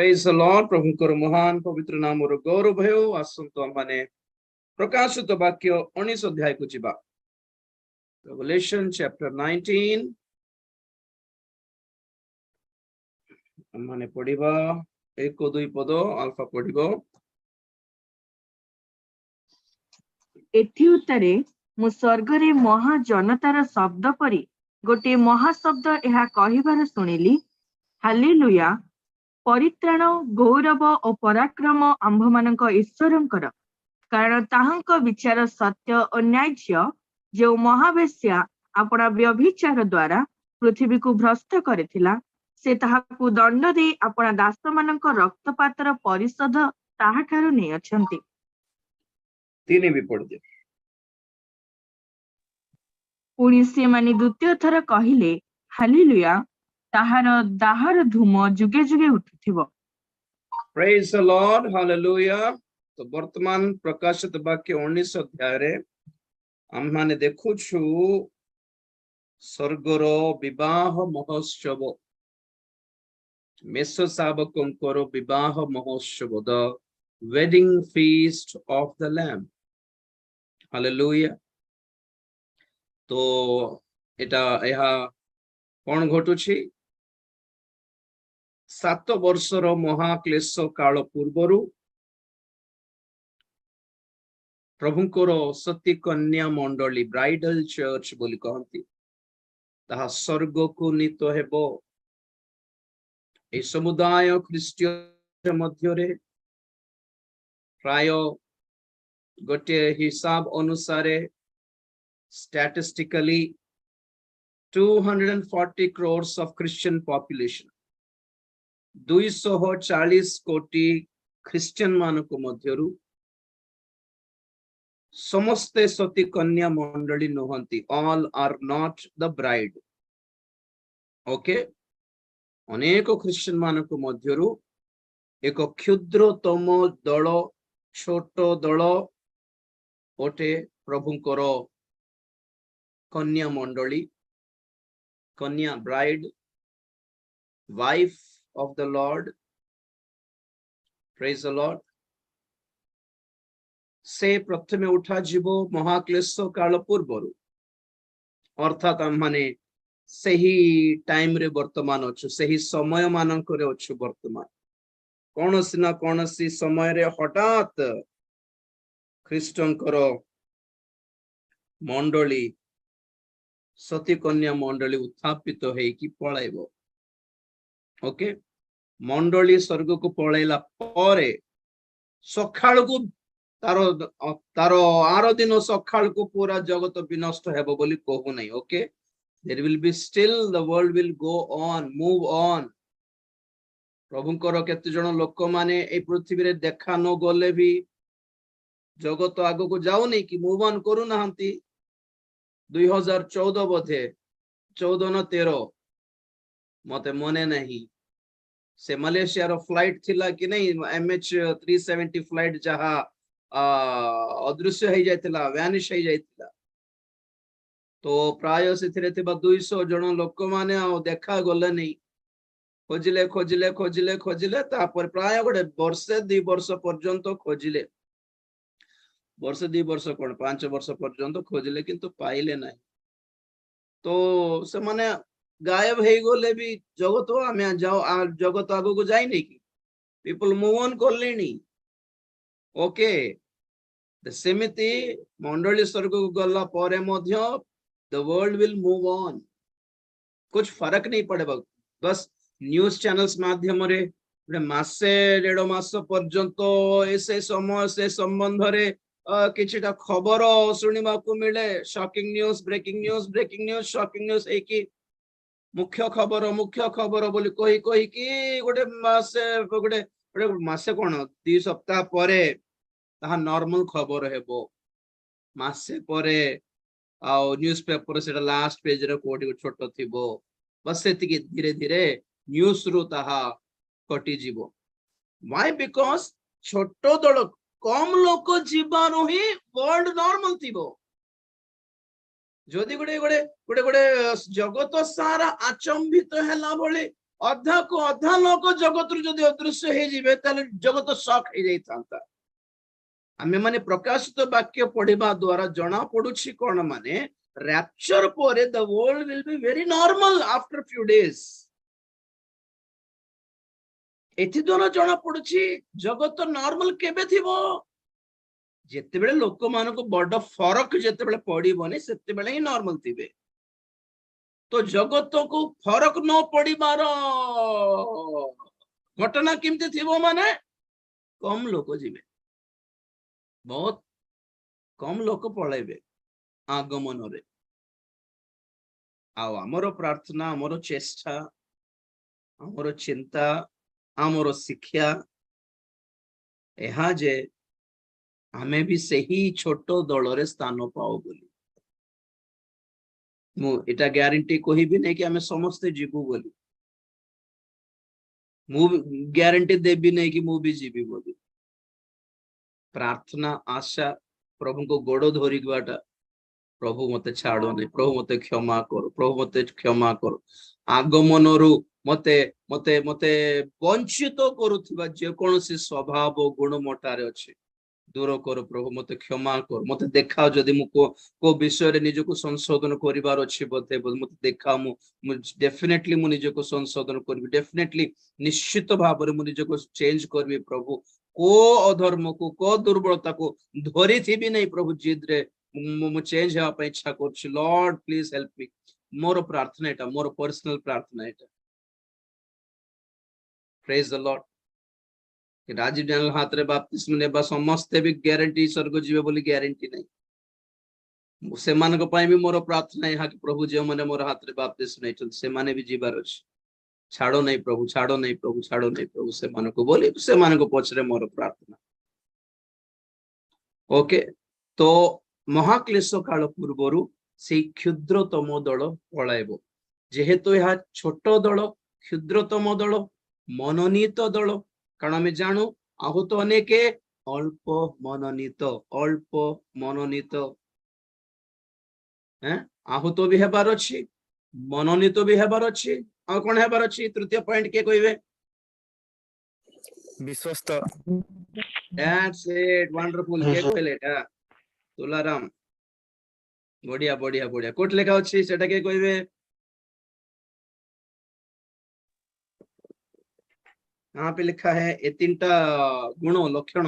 Praise the Lord. प्रभुଙ୍କର महान पवित्र नामର गौरव ହେଉ। ଆସନ୍ତୁ ଆମମାନେ ପ୍ରକାଶିତ ବାକ୍ୟ 19 ଅଧ୍ୟାୟକୁ ଯିବା। Revelation chapter 19 ଆମମାନେ ପଢିବା 1-2 ପଦ ଆଲଫା ପଢିବ। ଏଥି ଉତ୍ତରେ ମୁଁ ସ୍ୱର୍ଗରେ ମହା ଜନତାର ଶବ୍ଦ ପରି ଗୋଟିଏ ମହାଶବ୍ଦ ଏହା କହିବାର ଶୁଣିଲି, ହାଲେଲୁୟା, ପରିତ୍ରାଣ, ଗୌରବ ଓ ପରାକ୍ରମ ଆମ୍ଭମାନଙ୍କ ଈଶ୍ୱରଙ୍କର, କାରଣ ତାହାଙ୍କ ବିଚାର ସତ୍ୟ ଓ ନ୍ୟାଯ୍ୟ। ଯେଉଁ ମହାବେଶ୍ୟା ଆପଣା ବ୍ୟଭିଚାର ଦ୍ୱାରା ପୃଥିବୀକୁ ଭ୍ରଷ୍ଟ କରିଥିଲା, ସେ ତାହାକୁ ଦଣ୍ଡ ଦେଇ ଆପଣା ଦାସମାନଙ୍କ ରକ୍ତପାତର ପରିଶୋଧ ତାହାଠାରୁ ନେଇଅଛନ୍ତି। ପୁଣି ସେମାନେ ଦ୍ୱିତୀୟ ଥର କହିଲେ, ହାଲେଲୁୟା, ତାହାର ଦାହର ଧୂମ ଯୁଗେ ଯୁଗେ ଉଠୁଥିବ। Praise the Lord. Hallelujah. तो वर्तमान प्रकाशित वाक्य 19 अध्याୟରେ ଆମମାନେ ଦେଖୁଛୁ ସ୍ୱର୍ଗର ବିବାହ ମହୋତ୍ସବ, ମେଷ ଶାବକଙ୍କର ବିବାହ ମହୋତ୍ସବ, the wedding feast of the lamb. Hallelujah. तो ଏହା କଣ ଘଟୁଛି? 7 ବର୍ଷର ମହାକ୍ଲେଶ କାଳ ପୂର୍ବରୁ ପ୍ରଭୁଙ୍କର ସତୀ କନ୍ୟା ମଣ୍ଡଳୀ, ବ୍ରାଇଡାଲ ଚର୍ଚ୍ଚ ବୋଲି କହନ୍ତି, ତାହା ସ୍ୱର୍ଗକୁ ନୀତ ହେବ। ଏହି ସମୁଦାୟ ଖ୍ରୀଷ୍ଟିୟ ମଧ୍ୟରେ ପ୍ରାୟ ଗୋଟିଏ ହିସାବ ଅନୁସାରେ statistically 240 crores of Christian population, 240 କୋଟି ଖ୍ରୀଷ୍ଟିୟାନ ମାନଙ୍କ ମଧ୍ୟରୁ ସମସ୍ତେ ସତୀ କନ୍ୟା ମଣ୍ଡଳୀ ନୁହନ୍ତି। all are not the bride. Okay, ଅନେକ ଖ୍ରୀଷ୍ଟିୟାନ ମାନଙ୍କ ମଧ୍ୟରୁ ଏକ କ୍ଷୁଦ୍ରତମ ଦଳ, ଛୋଟ ଦଳ ଗୋଟେ ପ୍ରଭୁଙ୍କର କନ୍ୟା ମଣ୍ଡଳୀ, କନ୍ୟା bride, wife of the Lord. Praise the Lord. ସେ ପ୍ରଥମେ ଉଠାଯିବ ମହାକ୍ଲେଶ କାଳ ପୂର୍ବରୁ, ଅର୍ଥାତ ଆମମାନେ ସେହି ଟାଇମରେ ବର୍ତ୍ତମାନ ଅଛୁ, ସେହି ସମୟ ମାନଙ୍କରେ ଅଛୁ। ବର୍ତ୍ତମାନ କୌଣସି ନା କୌଣସି ସମୟରେ ହଠାତ୍ ଖ୍ରୀଷ୍ଟଙ୍କର ମଣ୍ଡଳୀ, ସତୀ କନ୍ୟା ମଣ୍ଡଳୀ ଉତ୍ଥାପିତ ହେଇକି ପଳାଇବ। ଓକେ, ମଣ୍ଡଳୀ ସ୍ୱର୍ଗକୁ ପଳେଇଲା ପରେ ସକାଳକୁ ତାର ଆର ଦିନ ସକାଳକୁ ପୁରା ଜଗତ ବିନଷ୍ଟ ହେବ ବୋଲି କହୁନାହିଁ। Okay, there will be still, the world will go on, move on. ପ୍ରଭୁଙ୍କର କେତେ ଜଣ ଲୋକମାନେ এই ପୃଥିବୀରେ ଦେଖା ନ ଗଲେ ବି ଜଗତ ଆଗକୁ ଯାଉନି କି ମୁଭ୍ ଅନ୍ କରୁନାହାନ୍ତି। 2014 ବୋଧେ 14 ନା 13 ମତେ ମନେ ନାହିଁ, ସେ ମାଲେସିଆର ଫ୍ଲାଇଟ ଥିଲା କି ନାହିଁ, MH370 ଫ୍ଲାଇଟ, ଯାହା ଅଦୃଶ୍ୟ ହେଇଯାଇଥିଲା, ଭ୍ୟାନିଶ ହେଇଯାଇଥିଲା। ତ ପ୍ରାୟ ସେଥିରେ ଥିବା 200 ଜଣ ଲୋକମାନେ ଆଉ ଦେଖା ଗଲେନି। ଖୋଜିଲେ ଖୋଜିଲେ ଖୋଜିଲେ ଖୋଜିଲେ, ତାପରେ ପ୍ରାୟ ଗୋଟେ ବର୍ଷେ 2 ବର୍ଷ ପର୍ଯ୍ୟନ୍ତ ଖୋଜିଲେ। ବର୍ଷେ 2 ବର୍ଷ କଣ, 5 ବର୍ଷ ପର୍ଯ୍ୟନ୍ତ ଖୋଜିଲେ, କିନ୍ତୁ ପାଇଲେ ନାହିଁ। ତ ସେମାନେ ଗାୟବ ହେଇଗଲେ ବି ଜଗତ ଜଗତ ଆଗକୁ ଯାଇନି କି, ପିପଲ ମୁଭ୍ ଅନ୍ କଲେଣି। ଓକେ, ସେମିତି ମଣ୍ଡଳୀ ସ୍ୱର୍ଗକୁ ଗଲା ପରେ ମଧ୍ୟ the world will move on. कुछ फर्क नहीं पड़ेगा। बस न्यूज चैनल्स माध्यमरे मासे 1.5 मास पर्यंत ऐसे समय से संबंध रे किछिटा खबर सुनिबा को मिले। Shocking news, breaking news, shocking news एकी मुख्य खबर बोली कही कि गोटे मासे कोन 2 सप्ताह परे ताहा नॉर्मल खबर हेबो। मासे परे आउ न्यूज पेपर से लास्ट पेज रे कोडी छोट थिबो, बस सेतिकी धीरे धीरे न्यूज रु ताहा कटि जीवो। व्हाई? बिकॉज छोटो दल कम लोक जीवानु ही वर्ल्ड नॉर्मल थिबो। जदि गोटे गोटे गोटे गोटे जगत सारा आचंबित हैला बोले अधा को अधा लोक जगत जदि अदृश्य हो जिवे ताले जगत शॉक हो जाई थांता आमे माने प्रकाशित वाक्य पढ़िबा द्वारा जना पडुछि कोन माने रैप्चर पोरे the world will be very normal after few days एथि द्वारा जना पडुछि जगत नॉर्मल केबे थिबो जेते बेले लोक मानको बड़ फरक जेते बेले पड़िबोनी सेते बेले ही नॉर्मल थिबे तो जगत को फरक न पड़िबार घटना केमती थिबो माने कम लोक जिवे बहुत कम लोक पळेबे आगमन रे आमर प्रार्थना आमर चेष्टा आमर चिंता आमर शिक्षा एहा जे आमे भी सही छोट दल रे स्थान पाओ बोली मु एटा ग्यारंटी कोही भी नहीं कि आमे समस्ते जीवु बोली मु ग्यारंटी देबी नहीं कि मु भी जीवी बोली प्रार्थना आशा प्रभु को गोड़ धरिबाटा प्रभु मते छाड़ो नहीं प्रभु मते क्षमा करो प्रभु मते क्षमा करो आगमन रु मते मते मते वंचित करुथिबा जे कोनोसी स्वभाव गुण मोटारे अछि दूर कर प्रभु मते क्षमा कर मते देखा जदि मु को विषय रे निजको संशोधन करिवार अछि बोते मते देखा मु डेफिनेटली मु निजको संशोधन करबी डेफिनेटली निश्चित भाव रे मु निजको चेंज करबी प्रभु को अधर्म को दुर्बलता को धरि थिबी नहीं प्रभु जिद रे मु चेंज हेबा पे इच्छा करछि लॉर्ड प्लीज हेल्प मी मोर प्रार्थना एटा मोर पर्सनल प्रार्थना एटा praise the lord Rajiv Daniel हाथ रे बाप्तिस्म नेबा समस्त भी ग्यारंटी स्वर्ग जीवे बोली ग्यारंटी नहीं से मानक पई भी मोर प्रार्थना है कि प्रभु जे माने मोर हाथ रे बाप्तिस्म नै से माने भी जीवार अछि छाड़ो नहीं प्रभु छाड़ो नहीं प्रभु छाड़ो नहीं प्रभु से मानक बोली से मानक पछरे मोर प्रार्थना ओके तो महाक्लेश काल पूर्वरु से क्षुद्रतम दल पळाइबो जेहेतु यह छोट दल क्षुद्रतम दल मनोनीत दल कारण आम जानू आहूत अनेक अल्प मनोनीत आहूत भी हेबार अछि मनोनीत भी हेबार अछि आ कोन हेबार अछि तृतीय पॉइंट के कहबे विश्वस्त दैट्स इट वंडरफुल के कहले एटा तुलाराम बढ़िया बढ़िया बढ़िया कोट लेखा अछि सेटा के कहबे यहाँ पे लिखा है ये तीनटा गुण लक्षण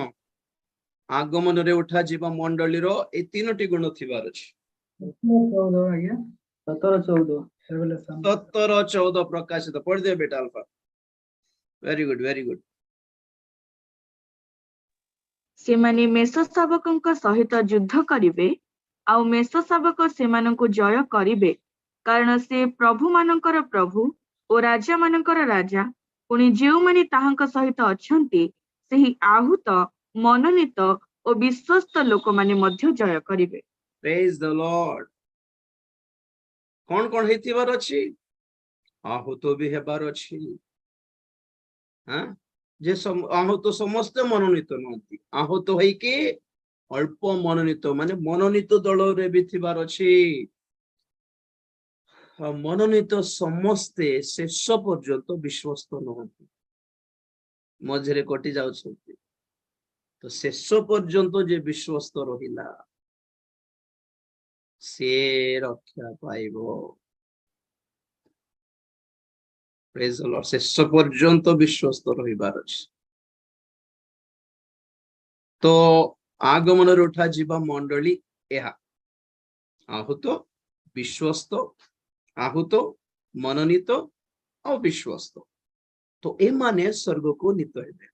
आगमन रे उठा जीव मंडली रो ए तीनोटी गुण थिबार अछि 17-14 प्रकाशित पढ़ दे बेटा अल्फा वेरी गुड से माने मेष शावकଙ୍କ सहित युद्ध करिवे आउ मेष शावक सेमानंकु जय करिवे कारण से प्रभु मानकर प्रभु ओ राजा मानकर राजा पुणी जेउ माने ताहांक सहित अछंती सेही आहूत मनोनीत ओ विश्वस्त लोक माने मध्य जय करिवे प्रेज द लॉर्ड कौन हेतिबार अछि आहूत भी हेबार अछि हां जे आहूत समस्त मनोनीत नहंती आहूत होई कि अल्प मनोनीत माने मनोनीत दल रे भी थिबार अछि मनोनीत समस्ते शेष पर्यंत विश्वस्त नहंती मझरे कटि जाउछंती तो शेष पर्यंत जे विश्वस्त रहिला से रक्षा पाइबो प्रेज द लॉर्ड शेष पर्यंत विश्वस्त रहिबार अछि तो आगमन रे उठा जीवा मंडली एहा आहूत विश्वस्त आहूत मनोनीत और विश्वस्त तो ए माने स्वर्ग को नीत हेबे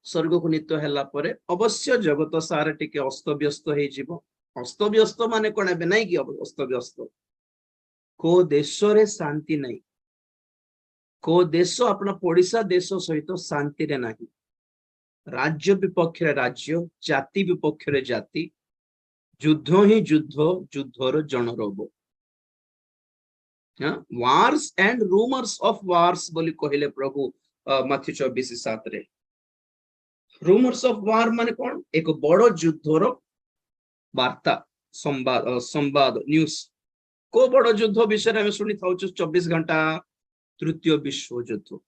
स्वर्ग को नीत हैला परे अवश्य जगत सारा टिके अस्त व्यस्त हे जीवो अस्त व्यस्त माने कोन हेबे नै कि अस्त व्यस्त को देश रे शांति नै को देश अपना पड़िसा देश सहित शांति रे नाही राज्य विपक्ष रे राज्य जाति विपक्ष रे जाति युद्ध ही युद्धर जनरब wars and rumours of wars बोली कहले प्रभु मत्थी 24:7 रे रूमर्स ऑफ वार माने कोन एक बड़ युद्धर वार्ता संवाद न्यूज को बड़ युद्ध विषय में शुणी था 24 घंटा तृतीय विश्व युद्ध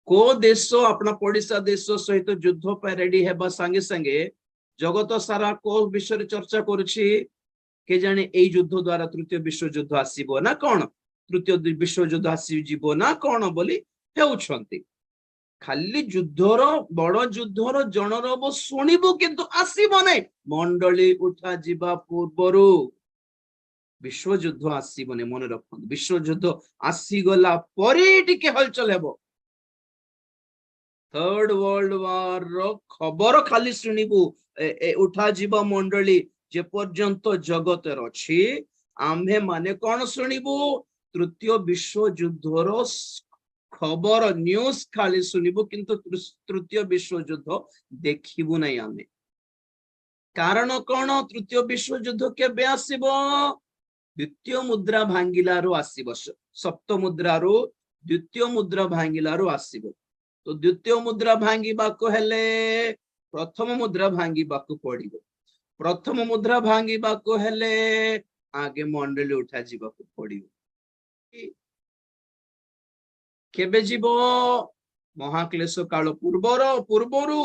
को देश अपना पड़ोसा देश सहित युद्ध पर रेडी हेबा संगे संगे जगत सारा को विषय चर्चा करुछि के जाने एई युद्ध द्वारा तृतीय विश्व युद्ध आसीबो ना कोन तृतीय विश्व युद्ध आसी जीवो ना कोन बोली हेउछंती खाली युद्धर बड़ युद्धर जनरब शुणिबो किंतु आसीबो नै मंडली उठा जीवा पूर्वरु विश्व युद्ध आसीबो नै मन रखन विश्व युद्ध आसी गला परे टिके हलचल हेबो थर्ड वर्ल्ड वार रो खबर खाली शुणिबो उठा जीवा मंडली जे पर्यंत जगत अछि आम्भे माने कोन शुणिबो तृतीय विश्व युद्धर खबर न्यूज खाली शुणिबो किंतु तृतीय विश्व युद्ध देखिबो नै आमे कारण कोन तृतीय विश्व युद्ध केबे आसीबो द्वितीय मुद्रा भांगिलारो आसीबो सप्तम मुद्रारो द्वितीय मुद्रा भांगिलारो आसीबो तो द्वितीय मुद्रा भांगिबा को हेले प्रथम मुद्रा भांगिबा को पड़िबो प्रथम मुद्रा भांगिबा को हेले आगे मंडली उठा जीवा को पड़िबो केबे जीवो महाक्लेश काल पूर्वरु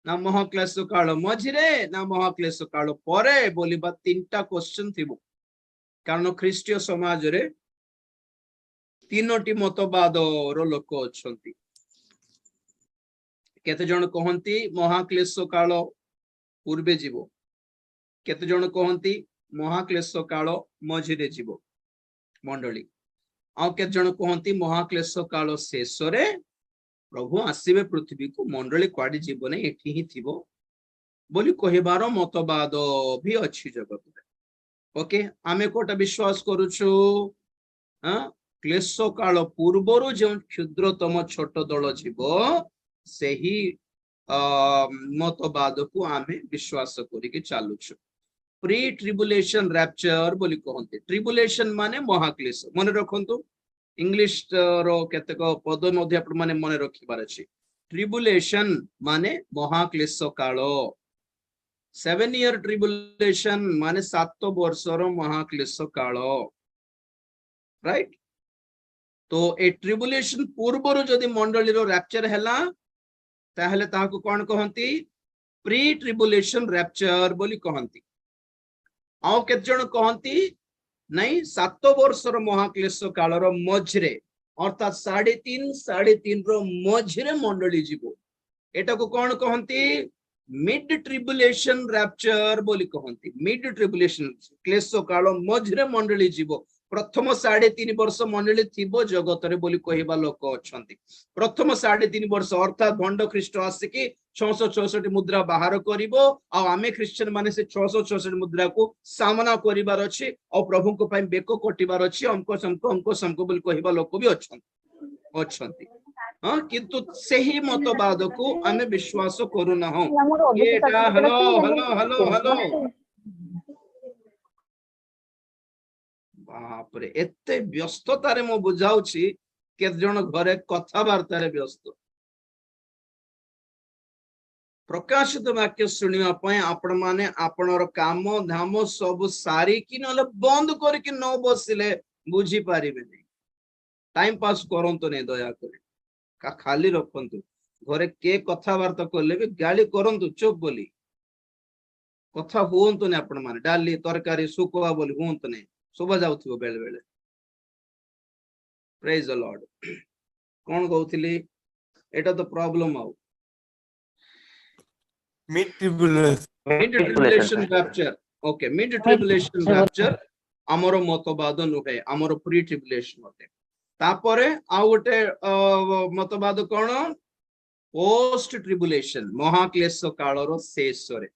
ना महाक्लेश काल मझिरे ना महाक्लेश काल परे बोलिबा तीनटा क्वेश्चन थिबो कारण ख्रीष्टीय समाज रे तीनोटी मतवाद रो लोक अछंती केते जण कहंती महाक्लेश काल पूर्वे जीवो केते जण कहंती महाक्लेश काल मझिरे जीवो मंडली आ केते जण कहंती महाक्लेश काल शेष रे प्रभु आसीबे पृथ्वी को मंडली क्वाडी जीवन एठी ही थिबो बोली कहिबार मतवाद भी अछि जगत रे ओके आमे कोटा विश्वास करूछु क्लेश काल पूर्वरु जे क्षुद्रतम छोट दल जीवो सेही मतवाद को आमे विश्वास करिके चालुछु प्री ट्रिबुलेशन रैप्चर बोली कहते ट्रिबुलेशन माने महाक्लेश मन रखंतु इंग्लिश रो केतेक पद मध्ये आपण माने मन रखिबार अछि ट्रिबुलेशन माने महाक्लेश काल 7 ईयर ट्रिबुलेशन माने 7 वर्षर महाक्लेश काल राइट तो ए ट्रिबुलेशन पूर्वरु जदि मंडली रो रैप्चर हैला ताहले ताहाको कोन कहंती प्री ट्रिबुलेशन रैप्चर बोली कहंती आउ केत जण कहंती नहीं 7 वर्षर महाक्लेश कालर मझिरे अर्थात 3.5 रो मझिरे मंडली जीवो एटा को कोन कहंती मिड ट्रिबुलेशन रैप्चर बोली कहंती मिड ट्रिबुलेशन क्लेश काल मझिरे मंडली जीवो प्रथम 3.5 वर्ष मंडली थिबो जगत रे बोली कहिबा लोक अछंती प्रथम 3.5 वर्ष अर्थात भंड ख्रीष्ट आसिकी 666 मुद्रा बाहर करिवो आ आमे क्रिश्चियन माने से 666 मुद्रा को सामना करिवार अछि और प्रभु को पई बेको कोटिवार अछि हमको समको बोली कहिबा लोक भी अछंती हां किंतु सही मतवाद को आमे विश्वास करू ना हो एटा हेलो बाप रे एते व्यस्ततारे मो बुझाउछि के जण घरे कथा वार्ता रे व्यस्त प्रकाशित वाक्य सुनिवा पय आपण माने आपनर काम धाम सब सारी कि नले बंद करके न बसिले बुझी पारिबे नै टाइम पास करंतो नै दया करे का खाली रखंतु घरे के कथा वार्ता करले भी गाली करंतु चुप बोली कथा होंतो नै आपण माने डाली तरकारी सुकवा बोली होंतो नै सुबह जाउथिबो बेले बेले प्रेज द लॉर्ड कोन कहउथिली एटा तो प्रॉब्लम आउ mid tribulation rapture okay mid tribulation rapture हमरो मतवाद नुहे हमरो प्री ट्रिबुलेशन होते तापरे आ गोटे मतवाद कोन पोस्ट ट्रिबुलेशन महाक्लेश कालरो शेष रे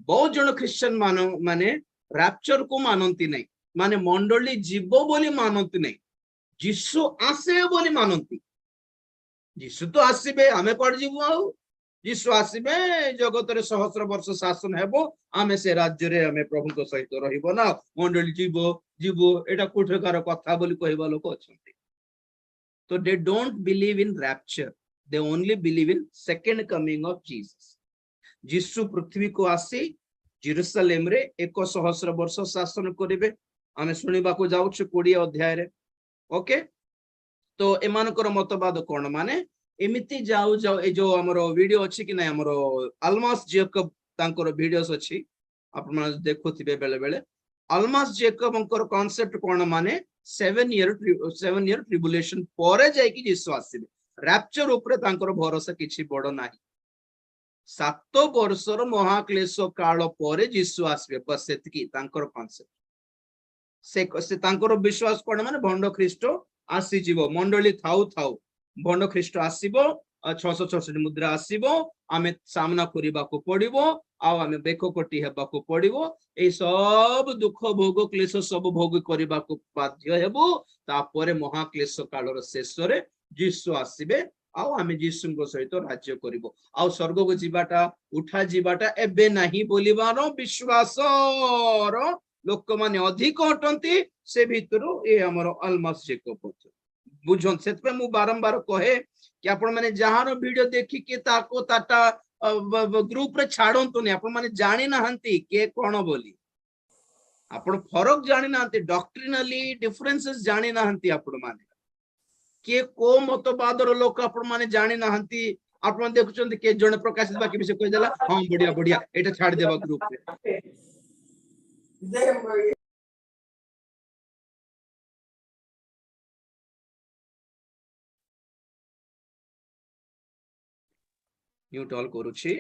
बहुत जण क्रिश्चियन माने रैप्चर को मानंती नै माने मंडली जीवो बोली मानंती नै जिसु आसे बोली मानंती जिसु तो आसीबे आमे पड़ जीवो आ जिसु आसीबे जगत रे सहस्र वर्ष शासन हेबो आमे से राज्य रे आमे प्रभु को सहित रहिबो ना मंडली जीवो एटा कोठेकार कथा बोली कहबा लोक अछंती तो they don't believe in rapture they only believe in second coming of Jesus जिसु पृथ्वी को आसी जेरूशलेम रे 100 वर्ष शासन करिवे आमे सुनिबा को जाउछु 20 अध्याय रे ओके तो एमानकर मतवाद कौन माने एमिति जाऊ जाऊ ए जो हमरो वीडियो अछि कि नै हमरो अल्मास जेकब तांकर वीडियोस अछि आपण माने देखुथिबे बेले बेले अल्मास जेकब अंकर कांसेप्ट कौन माने 7 ईयर ट्रिबुलेशन परे जाय कि यीशु आसीबे रैप्चर ऊपर तांकर भरोसा किछि बड़ नाही 7 वर्षर महाक्लेश काल परे यीशु आसीबे बस सेतकी तांकर कांसेप्ट से तांकर विश्वास कौन माने भंड ख्रीष्ट आसी जीवो मंडली थाउ थाउ भंड ख्रीष्ट आसीबो 666 मुद्रा आसीबो आमे सामना करिबाको पड़िबो आ आमे बेकोकटी हेबाको पड़िबो ए सब दुख भोग क्लेश सब भोग करिबाको बाध्य हेबो तापरे महाक्लेश कालर शेषरे यीशु आसीबे आ आमे यीशुଙ୍କ सहित राज्य करिबो आ स्वर्ग को जीवाटा उठा जीवाटा एबे नाही बोलिबारो विश्वासर लोक माने अधिक अटंती से भितरु ए हमर अलमास जेकब बुझन सेत पे मु बारंबार कहे कि आपण माने जहार वीडियो देखि के ताको ताटा ग्रुप रे छाडंतु ने आपण माने जानि नाहंती के कोन बोली आपण फरक जानि नाहंती डॉक्ट्रिनली डिफरेंसेस जानि नाहंती आपण माने के को मतवादर लोक आपण माने जानि नाहंती आपण देखुचंती के जण प्रकाशित बाकी विषय कहि देला हां बढ़िया बढ़िया एटा छाड़ देबा ग्रुप रे म्यूट ऑल करूची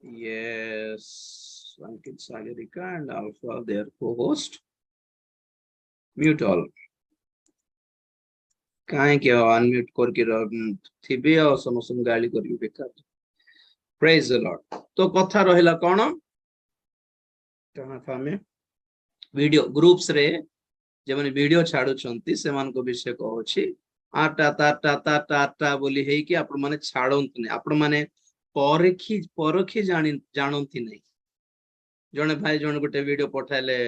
yes Ankit Sagarika and Alpha their co-host mute all काहे के अनम्यूट करके थिबे और समस्त गाली करियो बेकार प्रेज द लॉर्ड तो कथा रहिला कोन कहा हमें वीडियो ग्रुप्स रे जेमने वीडियो छाडु छंती सेमान को विषय कहउछि आटा ताटा ताटा ताटा बोली हेई कि आपण माने छाडंत नै आपण माने परखी जानती नहीं जने भाई जने गोटे वीडियो पठाइले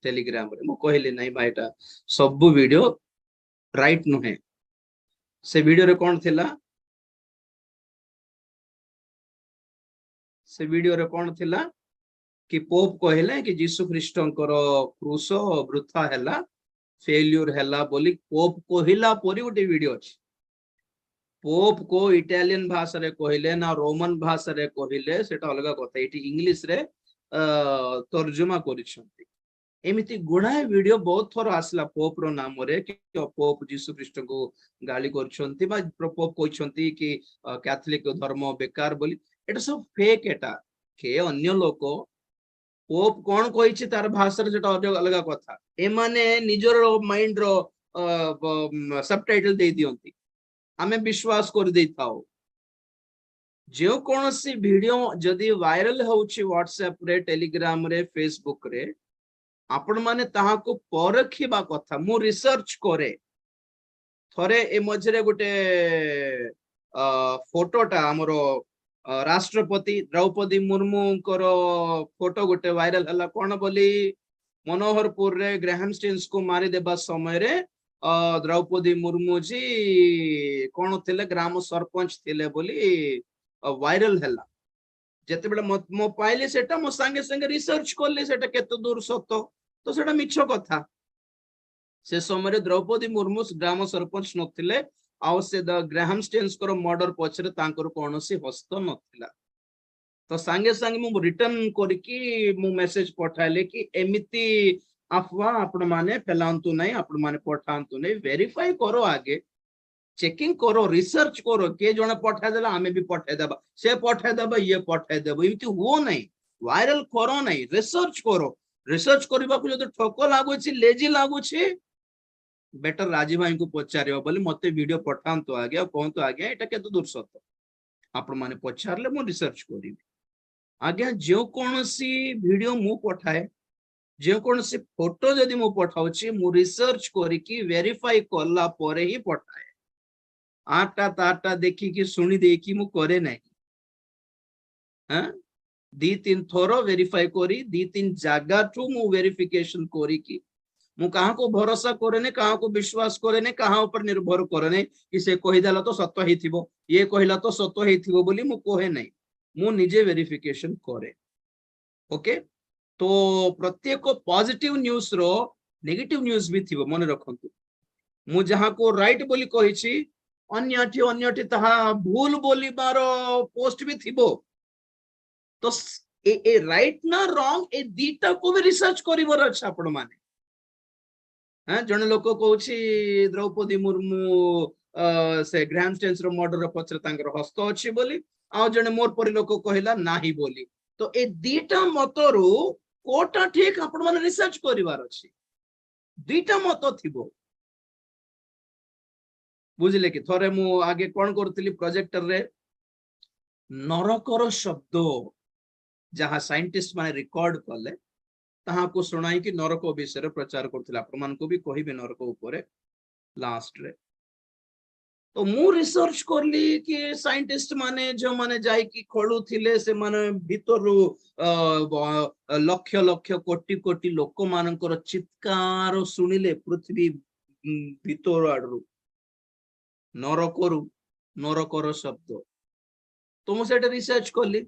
टेलीग्राम रे मु कहली नहीं भाईटा सब वीडियो राइट नुहे से वीडियो रे कोन थिला से वीडियो रे कोन थिला कि पोप कहले कि यीशु ख्रीष्टंकर क्रूस वृथा हैला फेल्यूर हैला बोली पोप कहिला परी गोटे वीडियो अछि पोप को इटालियन भाषा रे कहले ना रोमन भाषा रे कहले सेटा अलग कथा एटी इंग्लिश रे तर्जुमा करिसंती एमिति गुणाए वीडियो बहुत थोर आसला पोप रो नाम रे कि पोप यीशु ख्रीष्ट को गाली करछंती बा पोप कहछंती कि कैथोलिक धर्म बेकार बोली एटा सब फेक एटा के अन्य लोक पोप कोन कहिछि तार भाषा रे जेटा अलग कथा ए माने निजर माइंड रो सबटाइटल दे दियंती आमे विश्वास कर दे थाओ जो कौन सी वीडियो जदि वायरल होउछि व्हाट्सएप रे टेलीग्राम रे फेसबुक रे आपण माने ताहा को परखिबा कथा मु रिसर्च करे थरे ए मझरे गोटे फोटोटा हमरो राष्ट्रपति द्रौपदी मुर्मू करो फोटो गोटे वायरल हला कोन बोली मनोहरपुर रे ग्राहम स्टेन्स को मारी देबा समय रे द्रौपदी मुर्मू जी कौन थे ग्राम सरपंच थे बोली वायरल हैला जेते बेले मो पाइले सेटा मो संगे संगे रिसर्च करले सेटा केते दूर सत्य तो सेटा मिछ कथा से समय द्रौपदी मुर्मू ग्राम सरपंच नथिले आ से द ग्राहम स्टेन्स को मर्डर पछरे तांकर कोनोसी हस्त नथिला तो संगे संगे मु रिटर्न करकी मु मेसेज पठाइले कि एमिति अफवाह आपण माने फैलांतु नहीं आपण माने पठांतु नहीं वेरीफाई करो आगे चेकिंग करो रिसर्च करो के जने पठाई देला हमें भी पठाई देबा से पठाई देबा ये पठाई देबो इमिति हो नहीं वायरल करो नहीं रिसर्च करो रिसर्च करबा को जदि ठोको लागो छी लेजी लागो छी बेटर राजीव भाई को पचारियो बोली मते वीडियो पठांतु आगे कोंतु आगे एटा केतो दूर सत्य आपण माने पचारले मु रिसर्च करिवि आगे जो कोनोसी वीडियो मु पठाए जो कौन सी फोटो जदि मु पठाउछि मु रिसर्च करिकी वेरीफाई करला परे ही पठाए आटा ताटा देखि कि सुनी देखि मु करे नहीं हां दी तीन थोरो वेरीफाई करी दी तीन जागा टू मु वेरिफिकेशन करिकी मु कहां को भरोसा करे ने कहां को विश्वास करे ने कहां ऊपर निर्भर करे ने कि से कहि देला तो सत्य हिथिबो ये कहिला तो सत्य हिथिबो बोली मु कहे नहीं मु निजे वेरिफिकेशन करे ओके तो प्रत्येक पॉजिटिव न्यूज रो नेगेटिव न्यूज भी थिबो मन रखंतु मु जहा को राइट बोली कहिछि अन्यटी तहा भूल बोली बारो पोस्ट भी थिबो तो ए राइट ना रॉन्ग ए दीटा को भी रिसर्च करिवर अच्छा आपण माने हां जने लोक कहउछि द्रौपदी मुर्मू से ग्रैंड स्टेन्स रो मर्डर पछरे तांकर हस्त अछि बोली आ जने मोर परि लोक कहिला नाही बोली तो ए दीटा मतरू कोटा ठीक आपण माने रिसर्च करिवार अछि दीटा मत थिबो बुझिले कि थरे मु आगे कोन करतली प्रोजेक्टर रे नरकर शब्द जहां साइंटिस्ट माने रिकॉर्ड कले ताहा को सुनाई कि नरक विषय प्रचार करथिला आपण मान को भी कहिबे नरक ऊपर लास्ट रे तो मु रिसर्च करली कि साइंटिस्ट माने जो माने जाई कि खळु थिले से माने भितरु लक्ष लक्ष कोटि कोटि लोक मानकर चित्कार सुनिले पृथ्वी भितर आडरू नरकर शब्द तो मु सेटा रिसर्च करली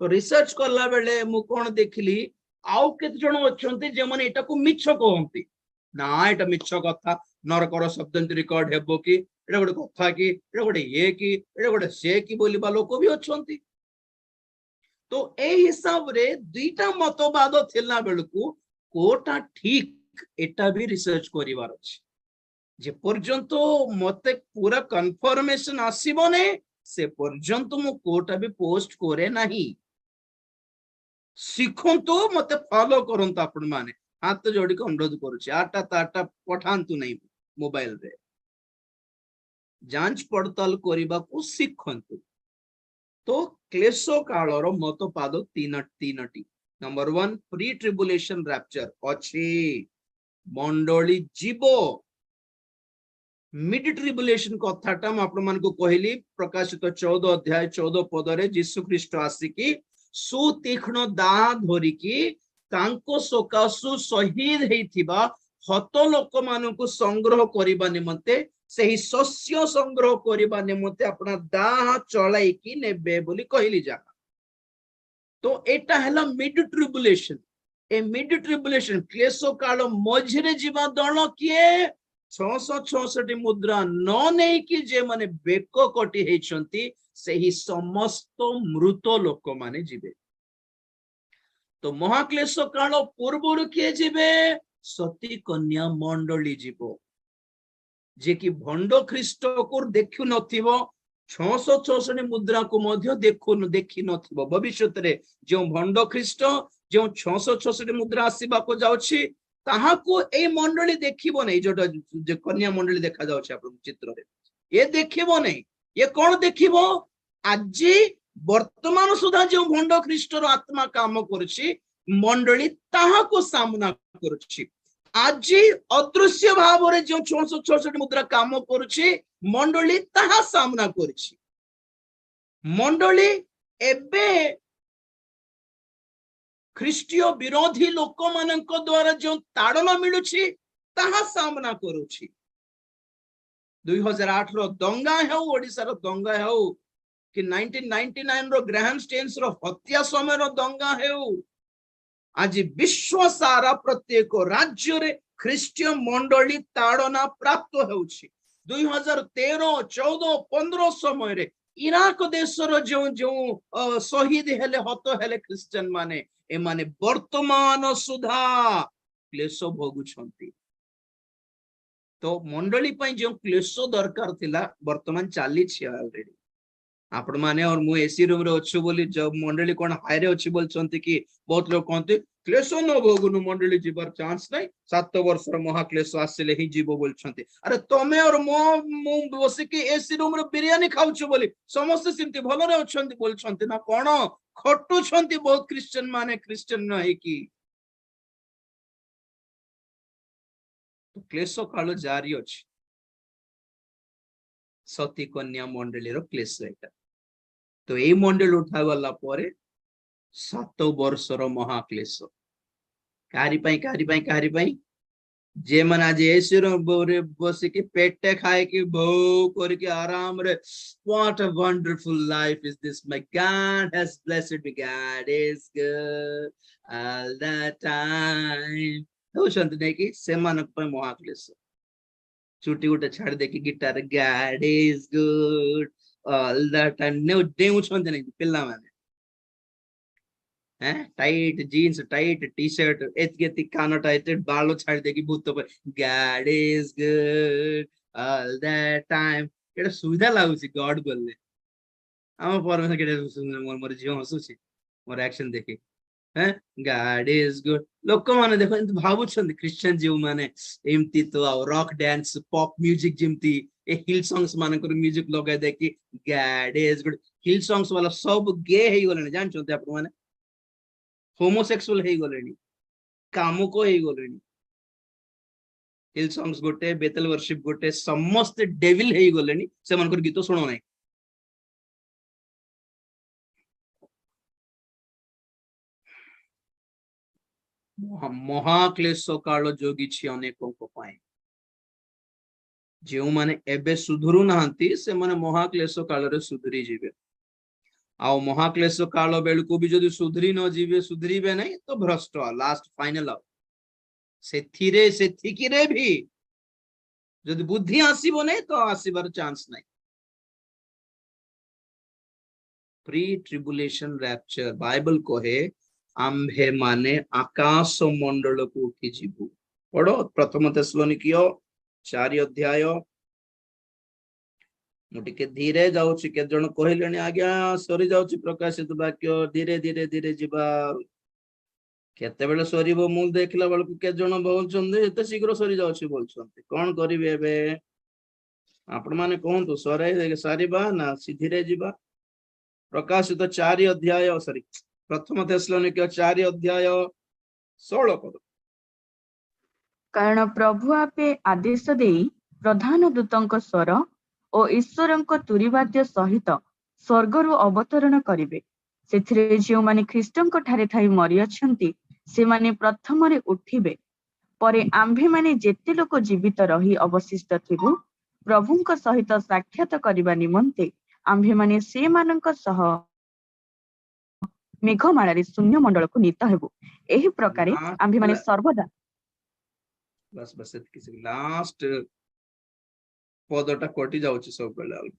तो रिसर्च करला बेले मु कोन देखली आउ केते जण अछंती जे माने एटा को मिछ कहंती ना एटा मिछ कथा नरकर शब्द रिकॉर्ड हेबो कि एटा गोटे कथा कि एटा गोटे ये कि एटा गोटे से कि बोलिबा लोक भी अछंती तो ए हिसाब रे दुईटा मतवाद थिला बेलकू कोटा ठीक एटा भी रिसर्च करिवार अछि जे पर्यंत मते पूरा कंफर्मेशन आसीबो ने से पर्यंत मु कोटा भी पोस्ट करे नाही सिखंतु मते फॉलो करंतु आपण माने हाथ जोड़ी को अनुरोध करूची आटा ताटा पठांतु नहीं मोबाइल रे जांच पड़ताल करिबा को सिखंतु तो क्लेश कालर मतपाद तीनटी नंबर 1 प्री ट्रिबुलेशन रैप्चर अछि मंडली जीवो मिड ट्रिबुलेशन कथाटा म आपण मान को कहली प्रकाशित 14 अध्याय 14 पद रे यीशु ख्रीष्ट आसिकी सुतीक्ष्ण दा धरिकी तांको सकासु शहीद हेथिबा हत लोक मानकु संग्रह करिबा निमंते सही शस्य संग्रह करिबा निमंते अपना दाह चलाई की नेबे बोली कहली जा तो एटा हला मिड ट्रिबुलेशन ए मिड ट्रिबुलेशन क्लेश काल मझिरे जीवा दल किए 666 मुद्रा न नहीं कि जे माने बेक कटी हेछंती सही समस्त मृत लोक माने जीवे तो महाक्लेश काल पूर्व किए जीवे सती कन्या मंडली जीवो जे कि भंड ख्रीष्ट को देखु नथिबो 666 मुद्रा को मध्य देखि नथिबो भविष्यत रे जो भंड ख्रीष्ट जो 666 मुद्रा आसीबा को जाउछि ताहा को ए मंडली देखिबो नै जो कन्या मंडली देखा जाउछि आपन चित्र रे ये देखिबो नै ये कोन देखिबो आजी वर्तमान सुधा जो भंड ख्रीष्टर आत्मा काम करूछि मंडली ताहा को सामना करूछि आज अदृश्य भाव रे जो 666 मुद्रा काम करूछि मंडली ताहा सामना करूछि मंडली एबे ख्रीष्टीय विरोधी लोक मानक द्वारा जो ताड़ना मिलुछि ताहा सामना करूछि 2008 रो दंगा हेउ ओडिसा रो दंगा हेउ कि 1999 रो ग्रैहम स्टेन्स रो हत्या समय रो दंगा हेउ आज विश्व सारा प्रत्येक राज्य रे ख्रीष्टीय मंडली ताड़ना प्राप्त हेउछि 2013 14 15 समय रे इराक देश रो जो जो शहीद हेले हत हेले क्रिश्चियन माने ए माने वर्तमान सुधा क्लेश भोगुछंती तो मंडली पई जो क्लेश दरकार थिला वर्तमान चाली छी ऑलरेडी आपण माने और मु एसी रूम रे अछि बोली जब मंडली कोन हाय रे अछि बोलछंती कि बहुत लोग कहते क्लेश न भोगुनु मंडली जीवार चांस नै 7 वर्ष रो महाक्लेश आसिले ही जीवो बोलछंती अरे तमे और मु बसी कि एसी रूम रे बिरयानी खाउछु बोली समस्त सिंती भलो रे अछंती बोलछंती ना कोन खटु छंती बहुत क्रिश्चियन माने क्रिश्चियन न है कि तो क्लेश काल जारी अछि सती कन्या मंडली रो क्लेश एटा तो ए मंडल उठा गला परे 7 वर्ष रो महाक्लेश कारी पई जे मन आज एसी रे बसिकी पेटे खाए कि बो करके आराम रे what a wonderful life is this, my God has blessed me, God is good all the time होउछंती नै कि सेमान पे महाक्लेश छुट्टी गुटे छाड़ दे कि guitar God is good all the time ने डेउछंती नै पिल्ला माने tight jeans tight T shirt एतके कान टाइटेड बालो छाड़ देकी भूत पर God is good all the time एटा सुविधा लागुची गॉड बोलले हम परमेश्वर केटे मोर जीव हसुची मोर एक्शन देखि गॉड इज गुड लोक माने देखो एंत भाबुछन क्रिश्चियन जीव माने एमती तो आ रॉक डांस पॉप म्यूजिक जिमती ए हिल सॉन्ग्स माने कर म्यूजिक लगाय देखि God is good hill songs वाला सब गे हेई गले जान छते आप माने होमोसेक्सुअल हेई गलेनी कामुको हेई गलेनी हिल सॉन्ग्स गोटे बेतल वर्शिप गोटे समस्त डेविल हेई गलेनी से मनकर गीत सुनो नाही महाक्लेश काल जोगी छी अनेकों को पाए जो माने एबे सुधुरु नाहंती से माने महाक्लेश काल रे सुधरी जीवे आ महाक्लेश काल बेलू भी जदि सुधरी न जीवे सुधरीबे नहीं तो भ्रष्ट लास्ट फाइनल से भी जदि बुद्धि आसीबो नहीं तो आसीबार चांस नहीं प्री ट्रिबुलेशन रैप्चर बाइबल कहे आम्भे माने आकाश मंडल को उठी जीवु पढ़ो प्रथम थेसलोनिकियो 4 अध्याय मुटिके धीरे जाउछि के जण कहिलेनी आज्ञा सरी जाउछि प्रकाशित वाक्य धीरे धीरे धीरे जीवा केते बेले सरीबो मु देखला बेलकु के जण बोलछन्ते एते शीघ्र सरी जाउछि बोलछन्ते कोन करिवे एबे आपण माने कहंतु सरे सारीबा ना धीरे जीवा प्रकाशित 4 अध्याय सॉरी प्रथम थेसलोनिकियो 4 अध्याय 16 पद कारण प्रभु आपे आदेश देई प्रधान दूतंक स्वर ओ ईश्वरंक तुरीवाद्य सहित स्वर्गरु अवतरण करिवे सेथिरे जो माने ख्रीष्टंक ठारे थाई मरि अछंती से माने प्रथम रे उठिबे परे आम्भे माने जेते लोक जीवित रही अवशिष्ट थिबु प्रभुंक सहित साक्षात करिबा निमंते आम्भे माने से मानंक सह मेघमालारे शून्य मंडल को नीत हेबु एही प्रकारे आम्भे माने सर्वदा बस बस किसी लास्ट पदटा कटि जाउछि सब बेले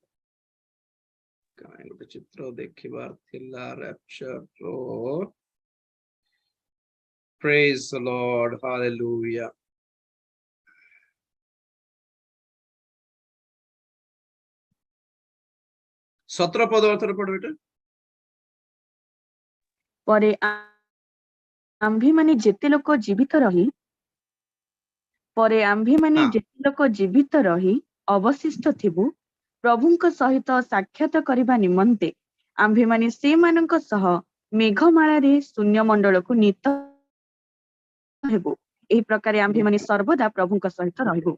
काहे गोटे चित्र देखिबार थिला रैप्चर रो प्रेज द लॉर्ड हालेलुया सत्र पद अर्थर पढ़ बेटा परे आम्भे माने जेते लोक जीवित रही परे आम्भे माने जेते लोक जीवित रही अवशिष्ट थिबु प्रभुंक सहित साक्षात करिबा निमंते आम्भे माने से मानंक सह मेघमाला रे शून्य मंडल को नीत हेबु एही प्रकार आम्भे माने सर्वदा प्रभुंक सहित रहबु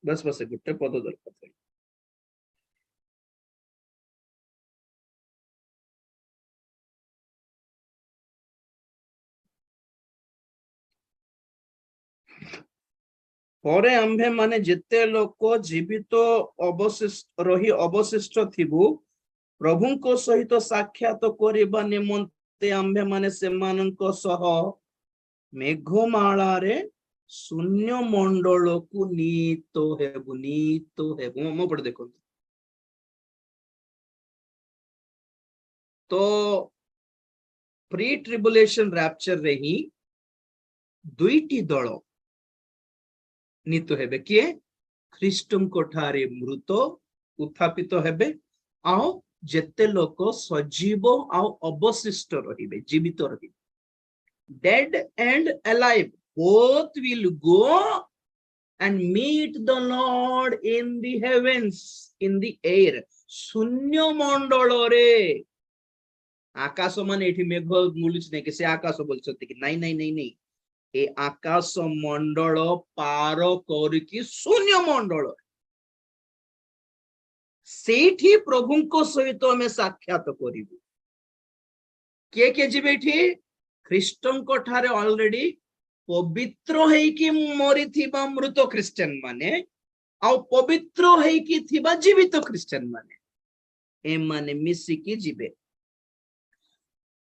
बस बस गुटे पद दरकार परे आम्भे माने जेते लोक जीवित अवशिष्ट रही अवशिष्ट थिबु प्रभुंक सहित साक्षात करिबा निमंते आम्भे माने सेमानंक सह मेघमाला रे शून्य मंडल को नीतो हेबु मो पढ़ देखो तो प्री ट्रिबुलेशन रैप्चर रे ही दुईटी दल नीत हेबे किए ख्रीष्टंक ठारे मृत उत्थापित हेबे आओ जेते लोक सजीव आओ अवशिष्ट रहिबे जीवित रहिबे dead and alive both will go and meet the Lord in the heavens in the air शून्य मंडल रे आकाश माने एठी मेघ मुलुच नै कि से आकाश बोलछथि कि नहीं नहीं नहीं नहीं ए आकाश मंडल पार करकी शून्य मंडल सेठी प्रभुंको सहित हमें साक्षात करिबु के जीवे एठी ख्रीष्टंको ठारे ऑलरेडी पवित्र हेकी मरी थिबा मृत क्रिश्चियन माने आउ पवित्र हेकी थिबा जीवित क्रिश्चियन माने ए माने मिसिकी जिबे।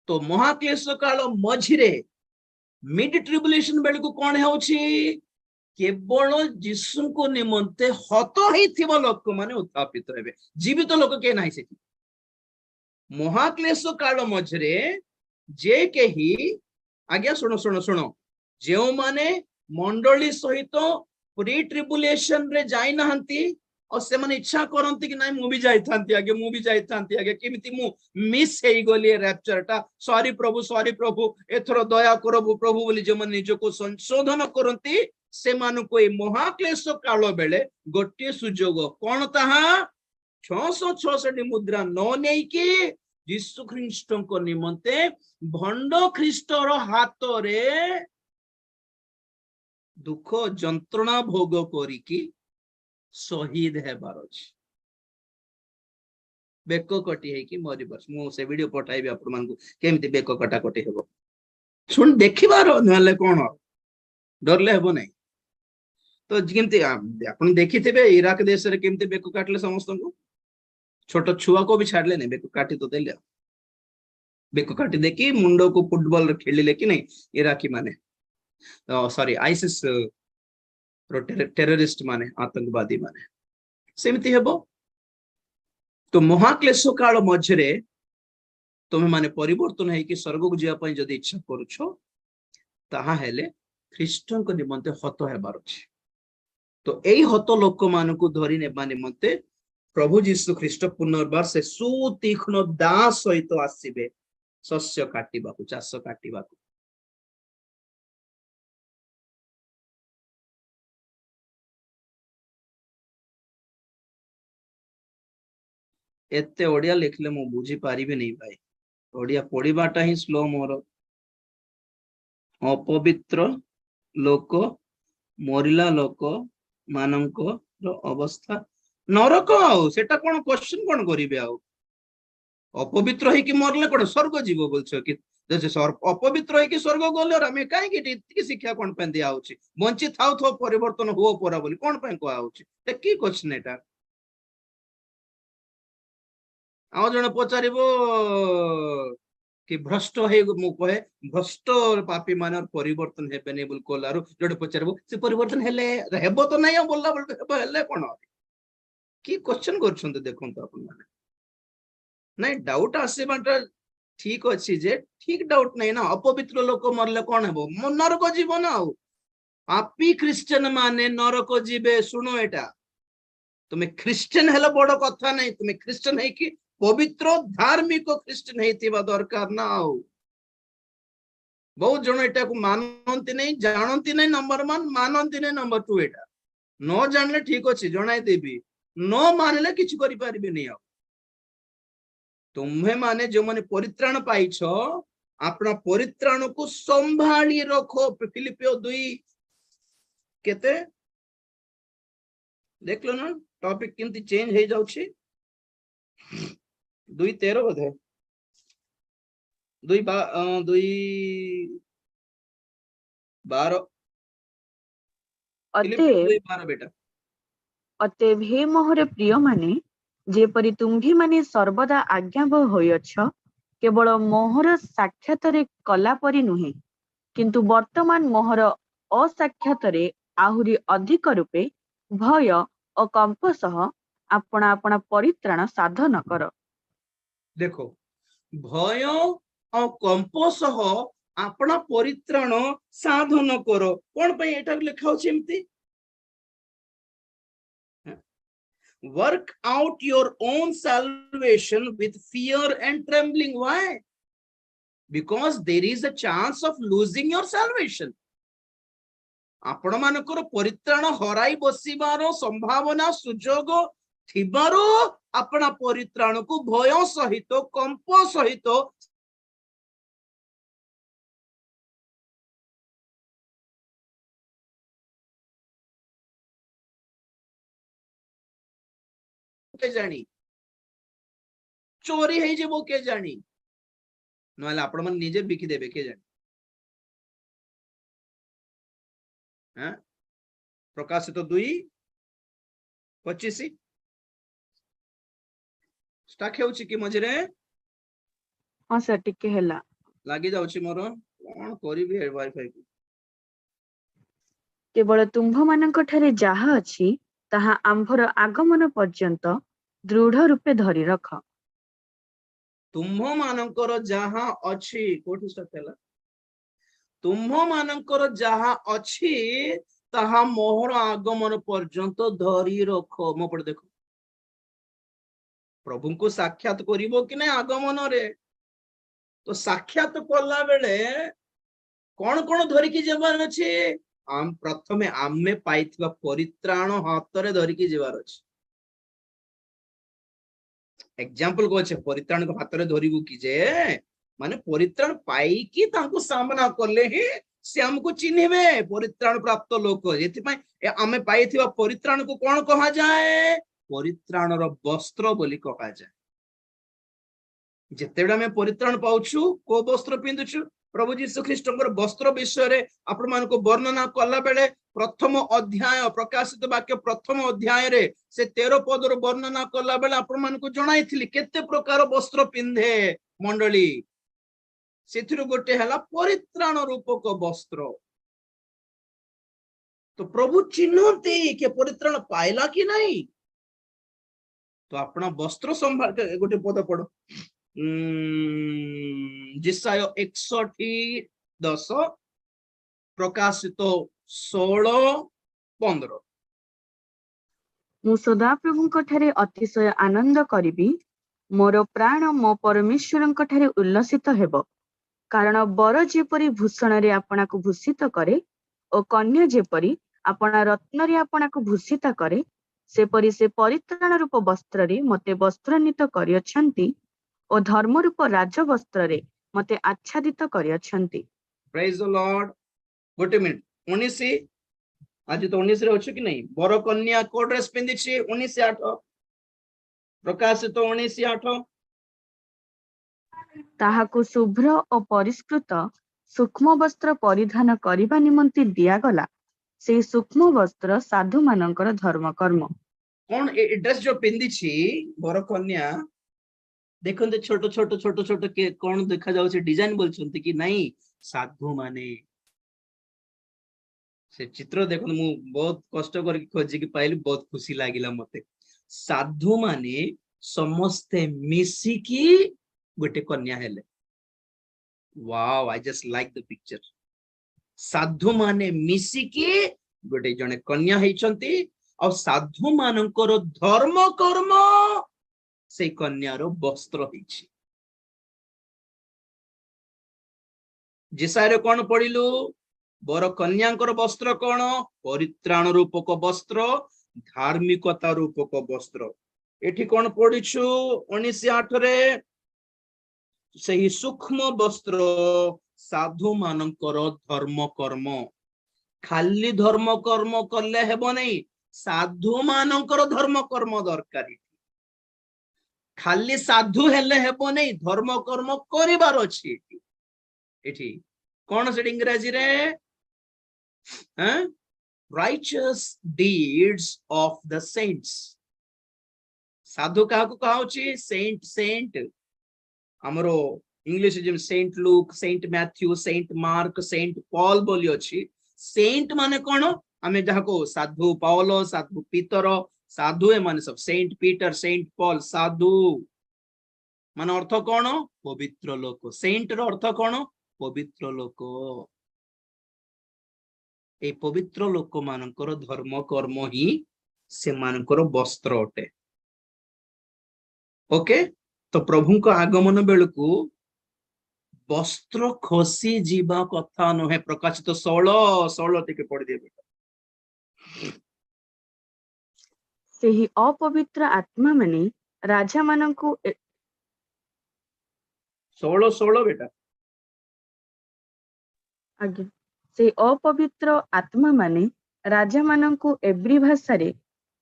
तो महाक्लेश काल मझिरे मिड ट्रिब्युलेशन बेल को कौन होउछि केवल यीशु को निमंते हत हेथिबा लोक माने उत्थापित हेबे, जीवित लोक के नाही सेठी। महाक्लेश काल मझिरे जे केही आज्ञा सुनो सुनो सुनो जो माने मंडली सहित प्री ट्रिब्युलेशन रे जाई नहंती और से माने इच्छा करंती कि नाही मु भी जाई थांती आगे मु भी जाई थांती आगे केमिति मु मिस हेई गली रैप्चर टा सॉरी प्रभु एथरो दया करबु प्रभु बोली जो माने निज को संशोधन करंती से मानु कोई महाक्लेश काल बेले गोटे सुजोग कोन ताहा 666 मुद्रा न नेई कि यीशु ख्रीष्ट को निमंते भंड ख्रीष्टर हाथ रे दुख जंत्रणा भोग करिकी शहीद हेबार अछि। बेक कटी है कि मरी बस मु से वीडियो पठाइबे आपण मानकु केमिति बेक कटा कटी हेबो सुन देखिबार नले कोन डरले हेबो नै। तो केमिति आपण देखिथिबे इराक देश रे केमिति बेक काटले समस्त को छोट छुआ को भी छाड़ले नै बेक काटी तो देले बेक काटी देखी मुंडो को फुटबॉल खेलिले कि नहीं इराकी माने सॉरी आईसिस टेररिस्ट माने आतंकवादी माने सेमिति हेबो। तो महाक्लेश काल मझरे तुम्हें माने परिवर्तन है कि स्वर्ग को जीवा जदि इच्छा करूछो ताहा हेले ख्रीष्टन को निमंते हत हेबार अछि। तो एई हत लोक मानकु धरि नेबा निमंते प्रभु यीशु ख्रीष्ट पुनर्बार से सुतीक्ष्ण दा सहित आसीबे शस्य काटिबाकु चाष काटिबाकु। एते ओडिया लिखले मु बुझी पारिबे नहीं भाई, ओडिया पढ़िबाटा ही स्लो मोर। अपवित्र लोक मरिला लोक मानंको अवस्था नरक आउ सेटा कोन क्वेश्चन कोन करिवे आउ अपवित्र है कि मरले कोन स्वर्ग जीव बोलछो कि जैसे अपवित्र है कि स्वर्ग गले और हमें काहे कि इतकी शिक्षा कोन पे दिया होछि वंचित थाउ थो परिवर्तन हो परा बोली कोन पे को आउछि ते की क्वेश्चन एटा। आउ जने पचारिबो कि भ्रष्ट है मु कहे भ्रष्ट पापी माने परिवर्तन हेबे नै बोल कोलारु जडे पचारिबो से परिवर्तन हेले हेबो तो नै बोलला बोल हेबो हेले कोन की क्वेश्चन करछन देखन तो अपन माने नै डाउट आसेबाटा ठीक अछि जे ठीक डाउट नै ना अपवित्र लोक मरले कोन हेबो नरक जीवन आउ पापी क्रिश्चियन माने नरक जीवे। सुनो एटा तुम्हें क्रिश्चियन हेला बड़ कथा नै तुम्हें क्रिश्चियन है कि पवित्र धार्मिक क्रिश्चियन हेतिबा दरकार ना आउ बहुत जन एटा को मानंती नै जानंती नै नंबर 1 मानंती नै नंबर 2 एटा न जानले ठीक अछि जणाई देबी न मानले किछ करि पारिबे नै। आउ तुम्हें माने जो माने परित्राण पाइछ अपना परित्राण को संभाली रखो। फिलिपियो 2 केते देखलो ना टॉपिक केमती चेंज हे जाउछि 2:13 बोधे 2:12 बेटा अतएव हे मोहर प्रिय माने जेपरि तुम्भी माने सर्वदा आज्ञाबह होइछ केवल मोहर साक्षातरे कला परि नुहे किंतु वर्तमान मोहर असाक्षातरे आहुरी अधिक रूपे भय और कंप सह अपना अपना परित्राण साधन कर। देखो भय और कंप सह अपना परित्राण साधन करो कोन पे एटा लिखा होछि एमती work out your own salvation with fear and trembling. Why? Because there is a chance of losing your salvation. आपण मानकर परित्राण हराई बसिबार संभावना सुजोग थिबारो अपना परित्राण को भय सहित कंप सहित के जानी चोरी है जे वो के जानी नहले आपण मन निजे बिकी देबे के जानी हाँ प्रकाशित 2:25 स्टाक होउची कि मझिरे हाँ सर टिके हैला लागि जाउची मोर कोन करिबी वाईफाई को केवल तुम्भ मानक ठारे जाहा अछि ताहा आम्भर आगमन पर्यंत दृढ़ रूपे धरि रख। तुम्भ मानकर जहाँ अछि कोठी सतेला तुम्भ मानकर जहाँ अछि ताहा मोहर आगमन पर्यंत धरि रख। मो पढ़ देखो प्रभु को साक्षात करिवो कि नै आगमन रे तो साक्षात कला बेले कौन कौन धरिकी जेबार अछि आम प्रथमे आमे पाइथिबा परित्राण हातरे धरिकी जेबार अछि। एग्जांपल को छे परित्राण को हातरे धरिबु कि जे माने परित्राण पाई कि तांको सामना करले ही से हमको चिन्हिबे परित्राण प्राप्त लोक जेति पय आमे पाइथिबा परित्राण को कोन कहा जाए परित्राणर वस्त्र बोली कहा जाए। जेतेबेला आमे परित्राण पाउछु को वस्त्र पिंदुछु प्रभु जीसु ख्रीष्टଙ୍କର वस्त्र विषय रे आपण मान को वर्णना कला बेले प्रथम अध्याय प्रकाशित वाक्य प्रथम अध्याय रे से 13 पद रो वर्णना कला बेले आपण मान को जणाइथिली केते प्रकार वस्त्र पिंधे मंडली सेथिरु गोटे हला परित्राण रूपक वस्त्र। तो प्रभु चिन्हते के परित्राण पाइला कि नहीं तो अपना वस्त्र संभाल गोटे पद पढ़ो जिसाय 61:10 प्रकाशित 16:15 मु सदाप्रभुଙ୍କ ठारे अतिशय आनंद करिबी मोर प्राण मो परमेश्वरଙ୍କ ठारे उल्लसित हेब कारण बर जेपरी भूषण रे आपणाको भूषित करे ओ कन्या जेपरी आपणा रत्न रे आपणाको भूषित करे सेपरी से परित्राण रूप वस्त्र रे मते वस्त्रान्वित करियछंती ओ धर्म रूप राज वस्त्र रे मते आच्छादित करियछंती। Praise the Lord. गोटे मिनिट 19 आज तो 19 रे अछि कि नहीं बर कन्या को ड्रेस पिंदी छी 19:8 प्रकाशित 19:8 ताहाको शुभ्र ओ परिष्कृत सूक्ष्म वस्त्र परिधान करिबा निमंती दियागला से सूक्ष्म वस्त्र साधु मानकर धर्म कर्म। कौन ए ड्रेस जो पिंदी छी बर कन्या देखते छोट छोट छोट छोट के कौन देखा जाउछे डिजाइन बोलछंती कि नहीं साधु माने से चित्र देखो मु बहुत कष्ट करके खोजी कि पाइली बहुत खुशी लागिला मते साधु माने समस्ते मिसी की गोटे कन्या हेले। Wow I just like the picture साधु माने मिसी की गोटे जने कन्या हेचंती और साधु मानकर धर्म कर्म से कन्यार वस्त्र होइछि। जिसारे कौन पढ़िलु बर कन्यांकर वस्त्र कौन परित्राण रूपक वस्त्र धार्मिकता रूपक वस्त्र। एठी कौन पढ़िछु 19:8 रे सही सूक्ष्म वस्त्र साधु मानकर धर्म कर्म खाली धर्म कर्म कले हेबो नहीं साधु मानकर धर्म कर्म दरकारी खाली साधु हेले हेबो नहीं धर्म कर्म करिबार अछि। एठी कौन से इंग्रजी रे righteous deeds of the saints साधु का कहा होची सेंट सेंट हमरो इंग्लिश जे Saint Luke Saint Matthew Saint Mark Saint Paul बोली अछि सेंट माने कोन हमें जहाको साधु पाउलो साधु पीतर साधु ए माने सब सेंट पीटर सेंट पॉल साधु मान अर्थ कौन पवित्र लोक सेंट रो अर्थ कौन पवित्र लोक ए पवित्र लोक मानकर धर्म कर्म ही से मानकर वस्त्र अटे। ओके तो प्रभु को आगमन बेलू वस्त्र खसी जीवा कथा नुहे प्रकाशित 16 टिके पढ़ी दे बेटा सेही अपवित्र आत्मा माने राजा मानंकु 16 बेटा आज्ञा से अपवित्र आत्मा माने राजा मानंकु एब्री भाषा रे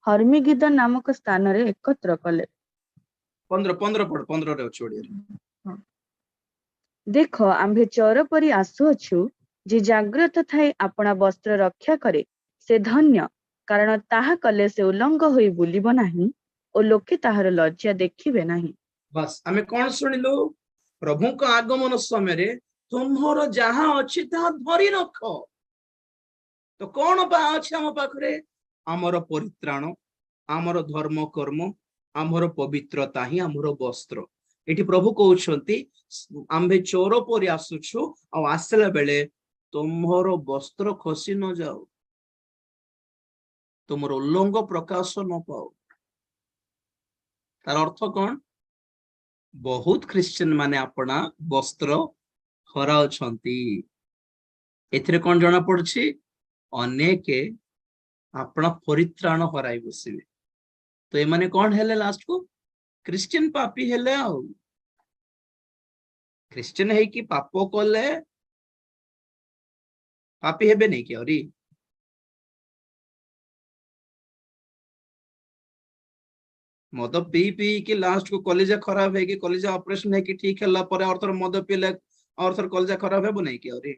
हर्मिगिद नामक स्थान रे एकत्र कले। 15 पढ़ 15 रे अछि ओडिया देख आम्भे चोर परी आसु अछु ଯେ ଜାଗ୍ରତ ଥାଇ ଆପଣା ବସ୍ତ୍ର ରକ୍ଷା କରେ ସେ ଧନ୍ୟ, କାରଣ ତାହା କଲେ ସେ ଉଲଙ୍ଗ ହୋଇ ବୁଲିବ ନାହିଁ ଓ ଲୋକେ ତାହାର ଲଜ୍ଜା ଦେଖିବେ ନାହିଁ। ବାସ୍ ଆମେ କଣ ଶୁଣିଲୁ? ପ୍ରଭୁଙ୍କ ଆଗମନ ସମୟରେ ତୁମର ଯାହା ଅଛି ତାହା ଧରି ରଖ। ତ କଣ ବା ଅଛି ଆମ ପାଖରେ? ଆମର ପରିତ୍ରାଣ, ଆମର ଧର୍ମ କର୍ମ, ଆମର ପବିତ୍ରତା ହିଁ ଆମର ବସ୍ତ୍ର। ଏଠି ପ୍ରଭୁ କହୁଛନ୍ତି ଆମ୍ଭେ ଚୋର ପରି ଆସୁଛୁ, ଆଉ ଆସିଲା ବେଳେ ତୁମର ବସ୍ତ୍ର ଖସି ନ ଯାଉ, ତୁମର ଉଲ୍ଲଙ୍ଗ ପ୍ରକାଶ ନ ପାଉ। ତାର ଅର୍ଥ କଣ? ବହୁତ ଖ୍ରୀଷ୍ଟିଆନ ମାନେ ଆପଣା ବସ୍ତ୍ର ହରାଉଛନ୍ତି। ଏଥିରେ କଣ ଜଣା ପଡୁଛି? ଅନେକ ଆପଣା ପରିତ୍ରାଣ ହରାଇ ବସିବେ। ତ ଏମାନେ କଣ ହେଲେ? ଲାଷ୍ଟକୁ ଖ୍ରୀଷ୍ଟିଆନ ପାପୀ ହେଲେ। ଆଉ ଖ୍ରୀଷ୍ଟିଆନ ହେଇକି ପାପ କଲେ ପାପୀ ହେବେ ନେଇକି ଆହୁରି? ମଦ ପିଇ ପିଇକି ଲାଷ୍ଟକୁ କଲିଜା ଖରାପ ହେଇକି କଲିଜା ଅପରେସନ ହେଇକି ଠିକ ହେଲା ପରେ ଆଉ ଥରେ ମଦ ପିଇଲେ ଆଉ ଥରେ କଲିଜା ଖରାପ ହେବ ନାଇଁ କି ଆହୁରି?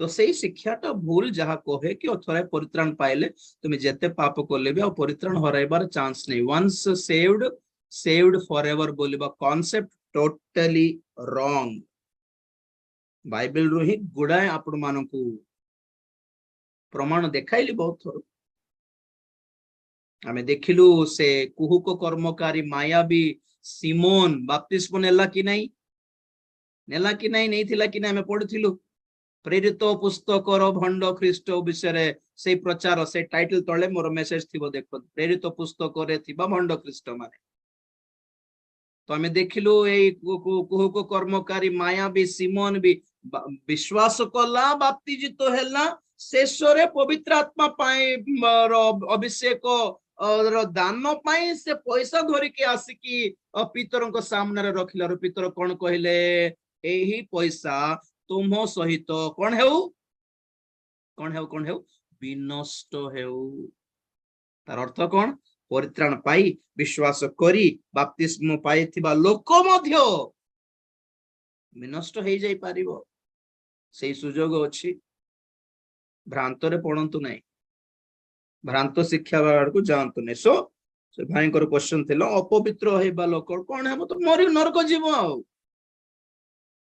ତ ସେଇ ଶିକ୍ଷାଟା ଭୁଲ, ଯାହା କହେ କି ଥରେ ପରିତ୍ରାଣ ପାଇଲେ ତୁମେ ଯେତେ ପାପ କଲେ ବି ଆଉ ପରିତ୍ରାଣ ହରାଇବାର ଚାନ୍ସ ନାହିଁ। ୱାନ୍ସ ସେଭଡ ସେଭଡ ଫରଏଭର ବୋଲିବା କନସେପ୍ଟ ଟୋଟାଲି ରଙ୍ଗ। ବାଇବେଲରୁ ହିଁ ଗୁଡାଏ ଆପଣ ମାନଙ୍କୁ ପ୍ରମାଣ ଦେଖାଇଲି ବହୁତ ଥର। ଆମେ ଦେଖିଲୁ ସେ କୁହୁକ କର୍ମକାରୀ ମାୟାବୀ ସିମୋନ ବାପ୍ତିସ୍ମ ନେଲା କି ନାହିଁ? ନେଇଥିଲା କି ନାହିଁ? ଆମେ ପଢିଥିଲୁ ପ୍ରେରିତ ପୁସ୍ତକର ଭଣ୍ଡ ଖ୍ରୀଷ୍ଟ ବିଷୟରେ ସେଇ ପ୍ରଚାର, ସେଇ ଟାଇଟଲ ତଳେ ମୋର ମେସେଜ ଥିବ, ଦେଖନ୍ତୁ, ପ୍ରେରିତ ପୁସ୍ତକରେ ଥିବା ଭଣ୍ଡ ଖ୍ରୀଷ୍ଟ ମାନେ। ତ ଆମେ ଦେଖିଲୁ ଏଇ କୁହୁକ କର୍ମକାରୀ ମାୟାବୀ ସିମୋନ ବି ବିଶ୍ୱାସ କଲା, ବାପ୍ତିଜିତ ହେଲା, ଶେଷରେ ପବିତ୍ର ଆତ୍ମା ପାଇଁ ଅଭିଷେକ ଦାନ ପାଇଁ ସେ ପଇସା ଧରିକି ଆସିକି ପିତରଙ୍କ ସାମ୍ନାରେ ରଖିଲାରୁ ପିତର କଣ କହିଲେ? ଏହି ପଇସା ତୁମ ସହିତ କଣ ହେଉ ବିନଷ୍ଟ ହେଉ। ତାର ଅର୍ଥ କଣ? ପରିତ୍ରାଣ ପାଇ ବିଶ୍ୱାସ କରି ବାପ୍ତିସ୍ମ ପାଇଥିବା ଲୋକ ମଧ୍ୟ ବିନଷ୍ଟ ହେଇଯାଇ ପାରିବ। ସେଇ ସୁଯୋଗ ଅଛି। ଭ୍ରାନ୍ତରେ ପଡନ୍ତୁ ନାହିଁ, ଭ୍ରାନ୍ତ ଶିକ୍ଷା ଆଡକୁ ଯାଆନ୍ତୁ ନାହିଁ। ସେ ଭାଇଙ୍କର କ୍ୱେଶ୍ଚନ ଥିଲା ଅପବିତ୍ର ହେବା ଲୋକ କଣ ହେବ? ତ ମରି ନରକ ଯିବ।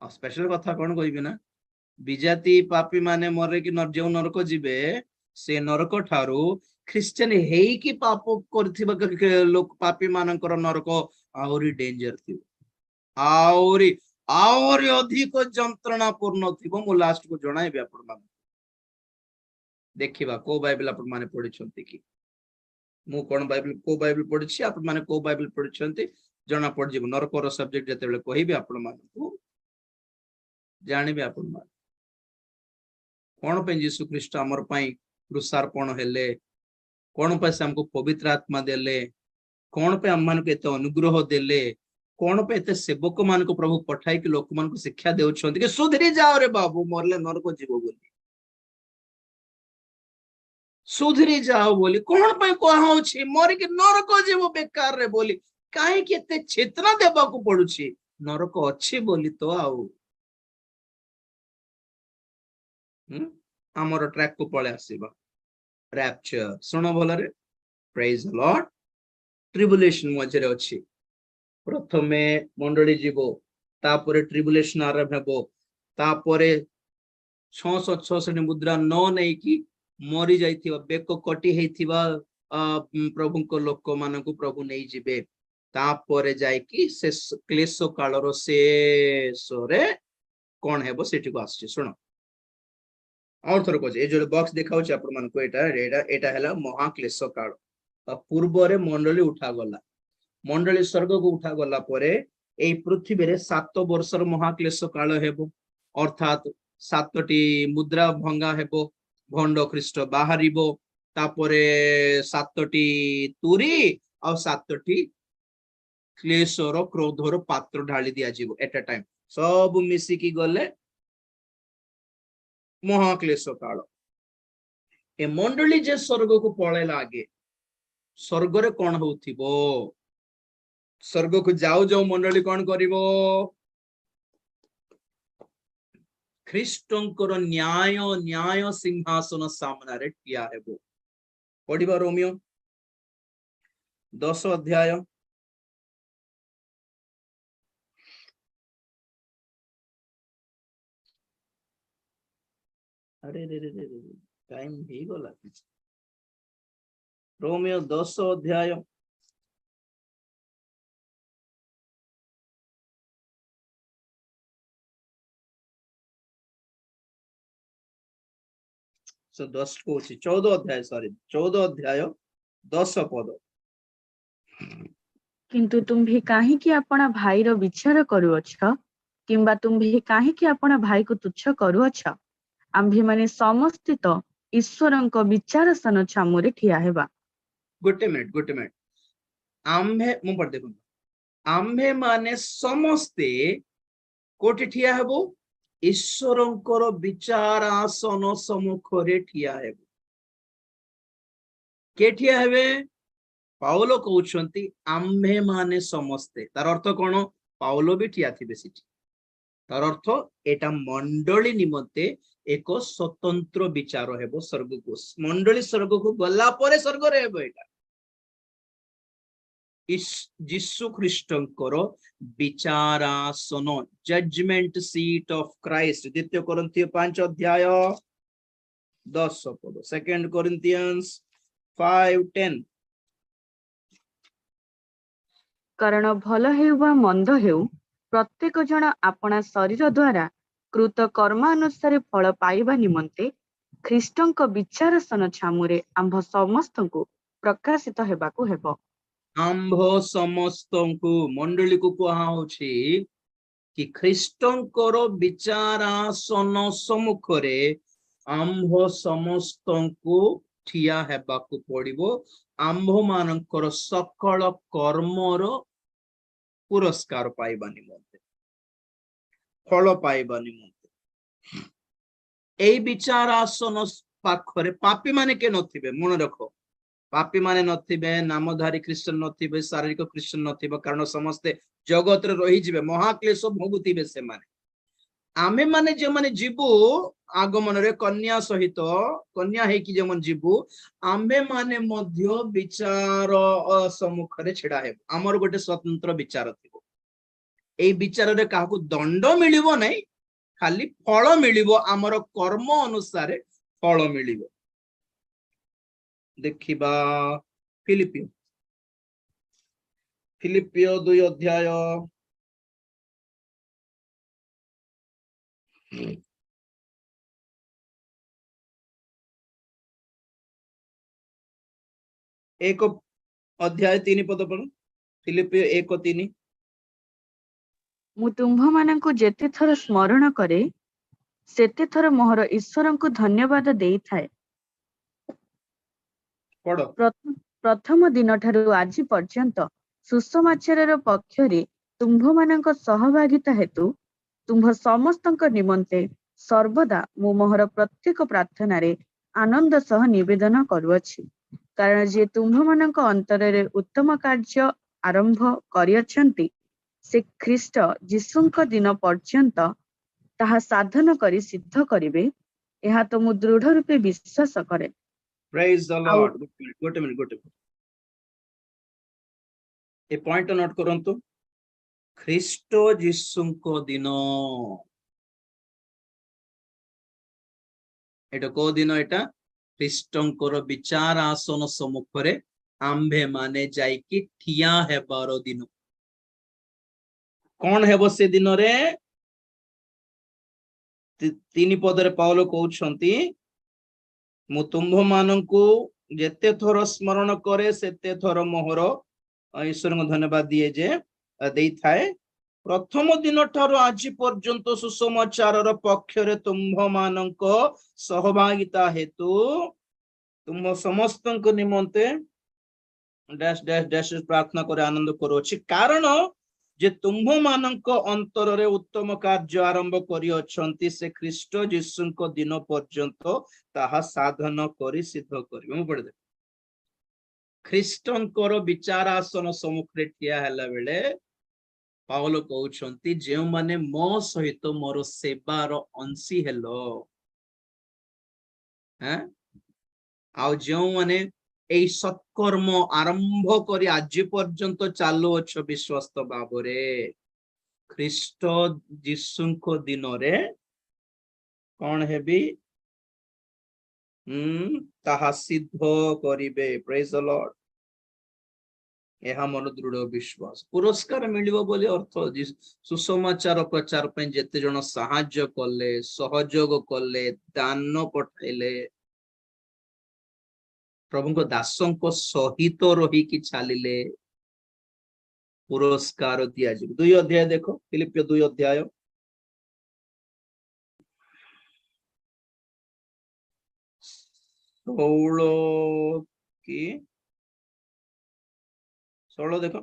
ଆଉ ସ୍ପେଶାଲ କଥା କଣ କହିବି ନା, ବିଜାତି ପାପୀ ମାନେ ମରିକି ଯୋଉ ନରକ ଯିବେ, ସେ ନରକ ଠାରୁ ଖ୍ରୀଷ୍ଟିଆନ ହେଇକି ପାପ କରିଥିବା ପାପୀ ମାନଙ୍କର ନରକ ଆହୁରି ଡେଞ୍ଜର ଥିବ, ଆହୁରି ଅଧିକ ଯନ୍ତ୍ରଣା ପୂର୍ଣ୍ଣ ଥିବ। ମୁଁ ଲାଷ୍ଟକୁ ଜଣାଇବି ଆପଣ ମାନଙ୍କୁ। ଦେଖିବା କୋଉ ବାଇବେଲ ଆପଣ ମାନେ ପଢିଛନ୍ତି କି? ମୁଁ କୋଉ ବାଇବେଲ ପଢିଛି, ଆପଣ ମାନେ କୋଉ ବାଇବେଲ ପଢିଛନ୍ତି ଜଣା ପଡିଯିବ। ନରକର ସବଜେକ୍ଟ ଯେତେବେଳେ କହିବି ଆପଣ ମାନଙ୍କୁ, ଜାଣିବେ ଆପଣ ମାନେ କଣ ପାଇଁ ଯୀଶୁ ଖ୍ରୀଷ୍ଟ ଆମର ପାଇଁ କୃଷାର୍ପଣ ହେଲେ, କଣ ପାଇଁ ସେ ଆମକୁ ପବିତ୍ର ଆତ୍ମା ଦେଲେ, କଣ ପାଇଁ ଆମ ମାନଙ୍କୁ ଏତେ ଅନୁଗ୍ରହ ଦେଲେ, କଣ ପାଇଁ ଏତେ ସେବକ ମାନଙ୍କୁ ପ୍ରଭୁ ପଠାଇକି ଲୋକମାନଙ୍କୁ ଶିକ୍ଷା ଦେଉଛନ୍ତି କି ସୁଧୁରି ଯାଅ ରେ ବାବୁ, ମରିଲେ ନରକ ଯିବ ବୋଲି। ସୁଧୁରି ଯାଅ ବୋଲି କଣ ପାଇଁ କୁହାହଉଛି? ମରିକି ନରକ ଯିବ ବେକାରରେ ବୋଲି କାହିଁକି ଏତେ ଚେତନା ଦେବାକୁ ପଡୁଛି? ନରକ ଅଛି ବୋଲି ତ। ଆଉ ଆମର ଟ୍ରାକ୍ କୁ ପଳେଇ ଆସିବ। ରାପଚର ଶୁଣ ଭଲରେ, ପ୍ରେଜ ଦ ଲର୍ଡ। ଟ୍ରିବୁଲେସନ ମଝିରେ ଅଛି। ପ୍ରଥମେ ମଣ୍ଡଳୀ ଯିବ, ତାପରେ ଟ୍ରିବୁଲେସନ ଆରମ୍ଭ ହେବ, ତାପରେ 666 ମୁଦ୍ରା ନ ନେଇକି ମରି ଯାଇଥିବା, ବେକ କଟି ହେଇଥିବା ପ୍ରଭୁଙ୍କ ଲୋକମାନଙ୍କୁ ପ୍ରଭୁ ନେଇଯିବେ। ତାପରେ ଯାଇକି ସେ କ୍ଲେଶ କାଳର ଶେଷରେ କଣ ହେବ ସେଠିକୁ ଆସୁଛି। ଶୁଣ ଆଉ ଥରେ କହୁଛି, ଏ ଯୋଉ ବକ୍ସ ଦେଖାଉଛି ଆପଣ ମାନଙ୍କୁ, ଏଇଟା ହେଲା ମହାକ୍ଲେଶ କାଳ। ପୂର୍ବରେ ମଣ୍ଡଳୀ ଉଠାଗଲା, ମଣ୍ଡଳୀ ସ୍ୱର୍ଗକୁ ଉଠାଗଲା ପରେ ଏଇ ପୃଥିବୀରେ 7 ବର୍ଷର ମହାକ୍ଲେଶ କାଳ ହେବ। ଅର୍ଥାତ୍ 7ଟି ମୁଦ୍ରା ଭଙ୍ଗା ହେବ, ଭଣ୍ଡ ଖ୍ରୀଷ୍ଟ ବାହାରିବ, ତାପରେ 7ଟି ତୁରୀ ଆଉ 7ଟି କ୍ଲେଶର କ୍ରୋଧର ପାତ୍ର ଢାଳି ଦିଆଯିବ ଏଟ ଏ ଟାଇମ। ସବୁ ମିଶିକି ଗଲେ ମହାକ୍ଲେଶ କାଳ। ଏ ମଣ୍ଡଳୀ ଯେ ସ୍ୱର୍ଗକୁ ପଳେଇଲା, ଆଗେ ସ୍ୱର୍ଗରେ କଣ ହଉଥିବ? स्वर्ग को जाऊ जाऊ मंडली कौन करिवो ख्रीष्टंकर न्याय न्याय सिंहासन सामना रे ठिया हेबो पढ़िबा रोमियो 10 अध्याय अरे रे रे रे रे टाइम ही गला रोमियो 10 अध्याय सो 10 को 14 अध्याय सॉरी 14 अध्याय 10 पद किंतु तुम्भे काहीकि आपणा भाईर विचार करूअछ किंबा तुम्भे काहीकि आपणा भाई को तुच्छ करूअछ आम्भे माने समस्ते तो ईश्वरंक विचारसन छामुरे ठिया हेबा गोटे मिनिट आम्भे मु पढ़ देखो आम्भे माने समस्ते कोठी ठिया हेबो ईश्वरंकर विचार आसन सम्मुखरे ठिया हेबो के ठिया हेबे पाउलो कहउछंती आम्भे माने समस्ते तार अर्थ कोन पाउलो भी ठिया थिबे सिटी तार अर्थ एटा मंडली निमंते एक स्वतंत्र विचार हेबो स्वर्ग को मंडली स्वर्ग को गला परे स्वर्ग रे हेबो एटा जीसु ख्रीष्टंकर विचारासन जजमेंट सीट ऑफ क्राइस्ट द्वितीय कोरिन्थियो 5 अध्याय 10 पद सेकंड कोरिन्थियंस 5:10 कारण भल हेउ बा मंद हेउ प्रत्येक जन आपणा शरीर द्वारा कृत कर्मानुसार फल पाइबा निमंते ख्रीष्टंक विचारसन छामुरे आम्भ समस्तଙ୍କୁ प्रकाशित हेबाकू हेबो आम्भ समस्तଙ୍କୁ मंडली को कहा होछि कि ख्रीष्टंकर विचारासन सम्मुखरे आम्भ समस्तଙ୍କୁ ठिया हेबाकू पड़िबो आम्भ मानकर सकल कर्मर पुरस्कार पाइबा निमंते फल पाइबा निमंते एई विचारासन पाखरे पापी माने के नथिबे मन रखो पापी माने नथिबे नामधारी क्रिश्चियन नथिबे शारीरिक क्रिश्चियन नथिबे कारण समस्ते जगत रे रही जिवे महाक्लेश भोगुतिबे से माने आमे माने जे माने जीवु आगमन रे कन्या सहित कन्या हे कि जेमन जीवु आमे माने मध्य विचार सम्मुख रे छिडा हे हमर गोटे स्वतंत्र विचार थिबो एई विचार रे काहकु दंड मिलिबो नै खाली फल मिलिबो हमर कर्म अनुसार फल मिलिबो देखिबा फिलिपियो 2 अध्याय एक अध्याय 3 पद पढ़ फिलिपियो 1:3 मु तुम्भ मानंकु जेते थर स्मरण करे सेते थर मोहर ईश्वरंकु धन्यवाद देई थाए पढ़ प्रथम दिन ठारू आज पर्यंत सुसमाचारर पक्षरे तुम्भ मानंक सहभागिता हेतु तुम्भ समस्तंक निमंते सर्वदा मु मोहर प्रत्येक प्रार्थना रे आनंद सह निवेदन करूअछि कारण जे तुम्भ मानंक अंतरे उत्तम कार्य आरंभ करियछंती से ख्रीष्ट जीशुंक दिन पर्यंत ताहा साधन करी सिद्ध करिवे एहा तो मु दृढ़ रूपे विश्वास करे प्रेज द लॉर्ड गोटे मिनिट ए पॉइंट नोट करंतु ख्रीष्ट जीशुंक दिन एटा को दिन एटा ख्रीष्टंकर विचार आसन सम्मुखरे आम्भे माने जाइकी ठिया हेबार दिन कौन हेबो से दिन रे तीन पदरे पाउलो कहउछंती मु तुम्भ मानंकु जेते थोर स्मरण करे सेते थोर मोहर ईश्वर को धन्यवाद दिए जे देई थाए प्रथम दिन ठारो आज पर्यंत सुसमाचारर पक्षरे तुम्भ मानंक सहभागिता हेतु तुम्भ समस्तंक निमंते डैश डैश डैश प्रार्थना करे आनंद करूछि कारण जे तुम्भ मानंक अंतर रे उत्तम कार्य आरंभ करि अछंती से ख्रीष्ट जीशुंक दिन पर्यंत ताहा साधन करी सिद्ध करिवे मु पढे ଖ୍ରୀଷ୍ଟଙ୍କର ବିଚାରାସନ ସମ୍ମୁଖରେ ଠିଆ ହେଲା ବେଳେ ପାଉଲ କହୁଛନ୍ତି ଯେଉଁମାନେ ମୋ ସହିତ ମୋର ସେବାର ଅଂଶୀ ହେଲ, ଆଉ ଯେଉଁମାନେ ଏଇ ସତ୍କର୍ମ ଆରମ୍ଭ କରି ଆଜି ପର୍ଯ୍ୟନ୍ତ ଚାଲୁଅଛ ବିଶ୍ୱସ୍ତ ଭାବରେ, ଖ୍ରୀଷ୍ଟ ଯୀଶୁଙ୍କ ଦିନରେ କଣ ହେବି? ତାହା ସିଦ୍ଧ କରିବେ। ପ୍ରେଜ୍ ଦ ଲର୍ଡ। ଏହା ମୋର ଦୃଢ ବିଶ୍ୱାସ। ପୁରସ୍କାର ମିଳିବ ବୋଲି ଅର୍ଥ, ସୁସମାଚାର ପ୍ରଚାର ପାଇଁ ଯେତେ ଜଣ ସାହାଯ୍ୟ କଲେ, ସହଯୋଗ କଲେ, ଦାନ ପଠାଇଲେ, ପ୍ରଭୁଙ୍କ ଦାସଙ୍କ ସହିତ ରହିକି ଚାଲିଲେ, ପୁରସ୍କାର ଦିଆଯିବ। 2 ଅଧ୍ୟାୟ ଦେଖ, ଫିଲିପିୟ 2 ଅଧ୍ୟାୟ 16 କି 16 ଦେଖ।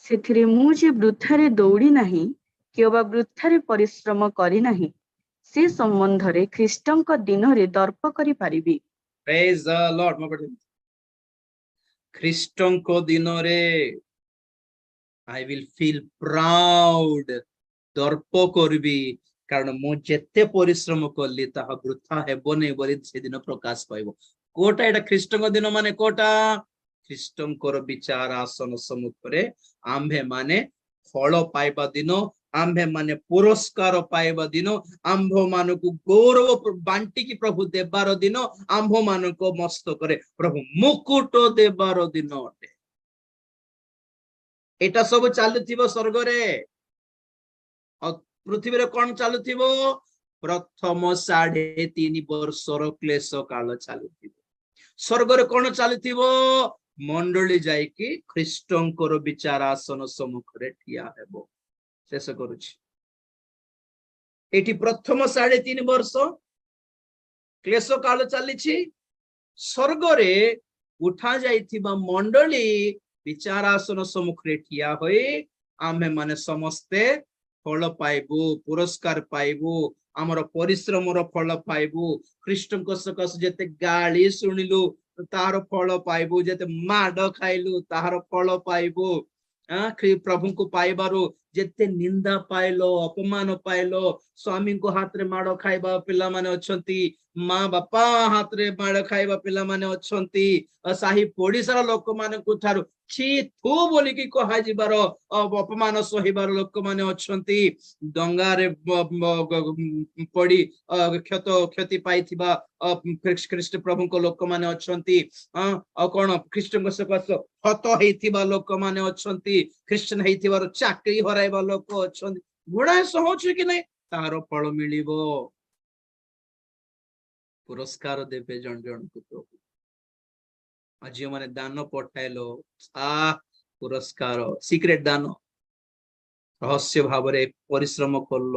ସେଥିରେ ମୁଁ ଯେ ବୃଥାରେ ଦୌଡ଼ି ନାହିଁ କିମ୍ବା ବୃଥାରେ ପରିଶ୍ରମ କରି ନାହିଁ, ସେ ସମ୍ବନ୍ଧରେ ଖ୍ରୀଷ୍ଟଙ୍କ ଦିନରେ ଦର୍ପ କରିପାରିବି। ପ୍ରେଜ୍ ଦ ଲର୍ଡ। ଖ୍ରୀଷ୍ଟଙ୍କ ଦିନରେ I will feel proud, Darpa କରିବି, କାରଣ ମୁଁ ଯେତେ ପରିଶ୍ରମ କଲି ତାହା ବୃଥା ହେବନି ବୋଲି ସେଦିନ ପ୍ରକାଶ ପାଇବ। କୋଟା ଏଟା ଖ୍ରୀଷ୍ଟଙ୍କ ଦିନ ମାନେ କୋଟା? ଖ୍ରୀଷ୍ଟଙ୍କର ବିଚାର ଆସନ ସମ୍ମୁଖରେ ଆମ୍ଭେ ମାନେ ଫଳ ପାଇବା ଦିନ, ଆମ୍ଭେ ମାନେ ପୁରସ୍କାର ପାଇବା ଦିନ, ଆମ୍ଭ ମାନଙ୍କୁ ଗୌରବ ବାଣ୍ଟିକି ପ୍ରଭୁ ଦେବାର ଦିନ, ଆମ୍ଭ ମାନଙ୍କ ମସ୍ତକରେ ପ୍ରଭୁ ମୁକୁଟ ଦେବାର ଦିନ ଅଟେ। ଏଟା ସବୁ ଚାଲୁଥିବ ସ୍ୱର୍ଗରେ, ଆଉ ପୃଥିବୀରେ କଣ ଚାଲୁଥିବ? ପ୍ରଥମ 3.5 ବର୍ଷର କ୍ଲେଶ କାଳ ଚାଲୁଥିବ। ସ୍ୱର୍ଗରେ କଣ ଚାଲୁଥିବ? ମଣ୍ଡଳୀ ଯାଇକି ଖ୍ରୀଷ୍ଟଙ୍କର ବିଚାର ଆସନ ସମ୍ମୁଖରେ ଠିଆ ହେବ। ଶେଷ କରୁଛି। ଏଠି ପ୍ରଥମ 3.5 ବର୍ଷ କ୍ଲେଶ କାଳ ଚାଲିଛି। ସ୍ୱର୍ଗରେ ଉଠା ଯାଇଥିବା ମଣ୍ଡଳୀ ବିଚାର ଆସନ ସମ୍ମୁଖରେ ଠିଆ ହୋଇ ଆମେ ମାନେ ସମସ୍ତେ ଫଳ ପାଇବୁ, ପୁରସ୍କାର ପାଇବୁ, ଆମର ପରିଶ୍ରମର ଫଳ ପାଇବୁ। ଖ୍ରୀଷ୍ଟଙ୍କ ସକାଶେ ଯେତେ ଗାଳି ଶୁଣିଲୁ ତାହାର ଫଳ ପାଇବୁ, ଯେତେ ମାଡ ଖାଇଲୁ ତାହାର ଫଳ ପାଇବୁ। ପ୍ରଭୁଙ୍କୁ ପାଇବାରୁ ଯେତେ ନିନ୍ଦା ପାଇଲ, ଅପମାନ ପାଇଲ, ସ୍ୱାମୀଙ୍କ ହାତରେ ମାଡ ଖାଇବା ପିଲାମାନେ ଅଛନ୍ତି, ମା ବାପା ହାତରେ ମାଡ ଖାଇବା ପିଲାମାନେ ଅଛନ୍ତି, ସାହି ପଡିଶାର ଲୋକମାନଙ୍କ ଠାରୁ ଛି ଥୁ ବୋଲିକି କୁହାଯିବାର ଅପମାନ ସହିବାର ଲୋକମାନେ ଅଛନ୍ତି, ଡଙ୍ଗାରେ ପଡି କ୍ଷତି ପାଇଥିବା ଖ୍ରୀଷ୍ଟ ପ୍ରଭୁଙ୍କ ଲୋକମାନେ ଅଛନ୍ତି, ଆଉ କଣ ଖ୍ରୀଷ୍ଟଙ୍କ ସକାଶେ ହତ ହେଇଥିବା ଲୋକମାନେ ଅଛନ୍ତି, ଖ୍ରୀଷ୍ଟିଆନ ହେଇଥିବାର ଚାକିରି ହରାଇବା ଲୋକ ଅଛନ୍ତି। ଗୁଡାଏ ସହଉଛି କି ନାଇଁ? ତାହାର ଫଳ ମିଳିବ, ପୁରସ୍କାର ଦେବେ ଜଣ ଜଣକୁ ପ୍ରଭୁ। ଆଉ ଯେଉଁମାନେ ଦାନ ପଠାଇଲ, ପୁରସ୍କାର, ସିକ୍ରେଟ ଦାନ, ରହସ୍ୟ ଭାବରେ ପରିଶ୍ରମ କଲ,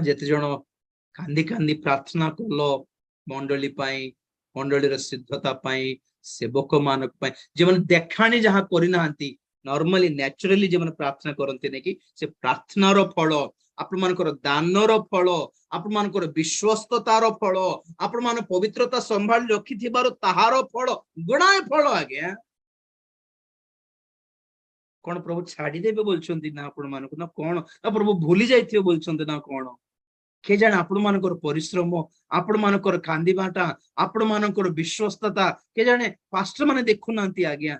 ଯେତେ ଜଣ କାନ୍ଦି କାନ୍ଦି ପ୍ରାର୍ଥନା କଲ ମଣ୍ଡଳୀ ପାଇଁ, ମଣ୍ଡଳୀର ସିଦ୍ଧତା ପାଇଁ, ସେବକ ମାନଙ୍କ ପାଇଁ, ଯେଉଁମାନେ ଦେଖାଣି ଯାହା କରିନାହାନ୍ତି, ନର୍ମାଲି ନ୍ୟାଚୁରାଲି ଯେଉଁମାନେ ପ୍ରାର୍ଥନା କରନ୍ତି ନାକି, ସେ ପ୍ରାର୍ଥନାର ଫଳ, ଆପଣମାନଙ୍କର ଦାନର ଫଳ, ଆପଣମାନଙ୍କର ବିଶ୍ୱସ୍ତତାର ଫଳ, ଆପଣମାନେ ପବିତ୍ରତା ସମ୍ଭାଳି ରଖିଥିବାର ତାହାର ଫଳ, ଗୁଣାଏ ଫଳ। ଆଜ୍ଞା କଣ ପ୍ରଭୁ ଛାଡିଦେବେ ବୋଲଛନ୍ତି ନା ଆପଣମାନଙ୍କୁ? ନା କଣ? ନା ପ୍ରଭୁ ଭୁଲି ଯାଇଥିବେ ବୋଲଛନ୍ତି ନା କଣ? କେ ଜାଣେ ଆପଣମାନଙ୍କର ପରିଶ୍ରମ, ଆପଣମାନଙ୍କର କାନ୍ଦିବାଟା, ଆପଣମାନଙ୍କର ବିଶ୍ୱସ୍ତତା କେ ଜାଣେ ପାଷ୍ଟର ମାନେ ଦେଖୁନାହାନ୍ତି। ଆଜ୍ଞା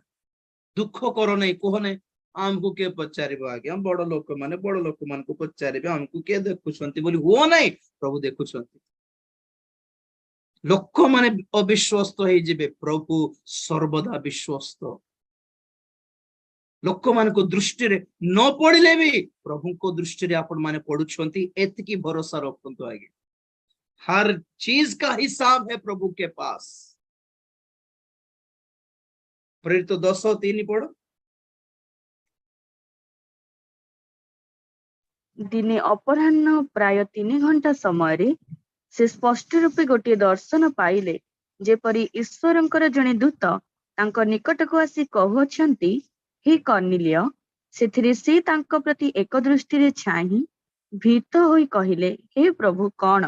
ଦୁଃଖ କର ନାହିଁ, କୁହ ନାହିଁ, ଆମକୁ କିଏ ପଚାରିବ? ଆଜ୍ଞା ବଡ ଲୋକମାନଙ୍କୁ ପଚାରିବେ, ଆମକୁ କିଏ ଦେଖୁଛନ୍ତି ବୋଲି ହୁଅ ନାହିଁ। ପ୍ରଭୁ ଦେଖୁଛନ୍ତି। ଲୋକମାନେ ଅବିଶ୍ୱସ୍ତ ହେଇଯିବେ, ପ୍ରଭୁ ସର୍ବଦା ବିଶ୍ୱସ୍ତ। ଲୋକମାନଙ୍କ ଦୃଷ୍ଟିରେ ନ ପଡିଲେ ବି ପ୍ରଭୁଙ୍କ ଦୃଷ୍ଟିରେ ଆପଣ ମାନେ ପଡୁଛନ୍ତି, ଏତିକି ଭରସା ରଖନ୍ତୁ। ଆଜ୍ଞା हर चीज का हिसाब है प्रभु के पास। प्रेरित 10:3 पढ़ो। ଦିନେ ଅପରାହ୍ନ ପ୍ରାୟ 3 ଘଣ୍ଟା ସମୟରେ ସେ ସ୍ପଷ୍ଟ ରୂପେ ଗୋଟିଏ ଦର୍ଶନ ପାଇଲେ, ଯେପରି ଈଶ୍ୱରଙ୍କର ଜଣେ ଦୂତ ତାଙ୍କ ନିକଟକୁ ଆସି କହୁଅଛନ୍ତି, ହେ କର୍ଣ୍ଣିଲିୟ। ସେଥିରେ ସେ ତାଙ୍କ ପ୍ରତି ଏକ ଦୃଷ୍ଟିରେ ଚାହିଁ ଭୀତ ହୋଇ କହିଲେ, ହେ ପ୍ରଭୁ, କଣ?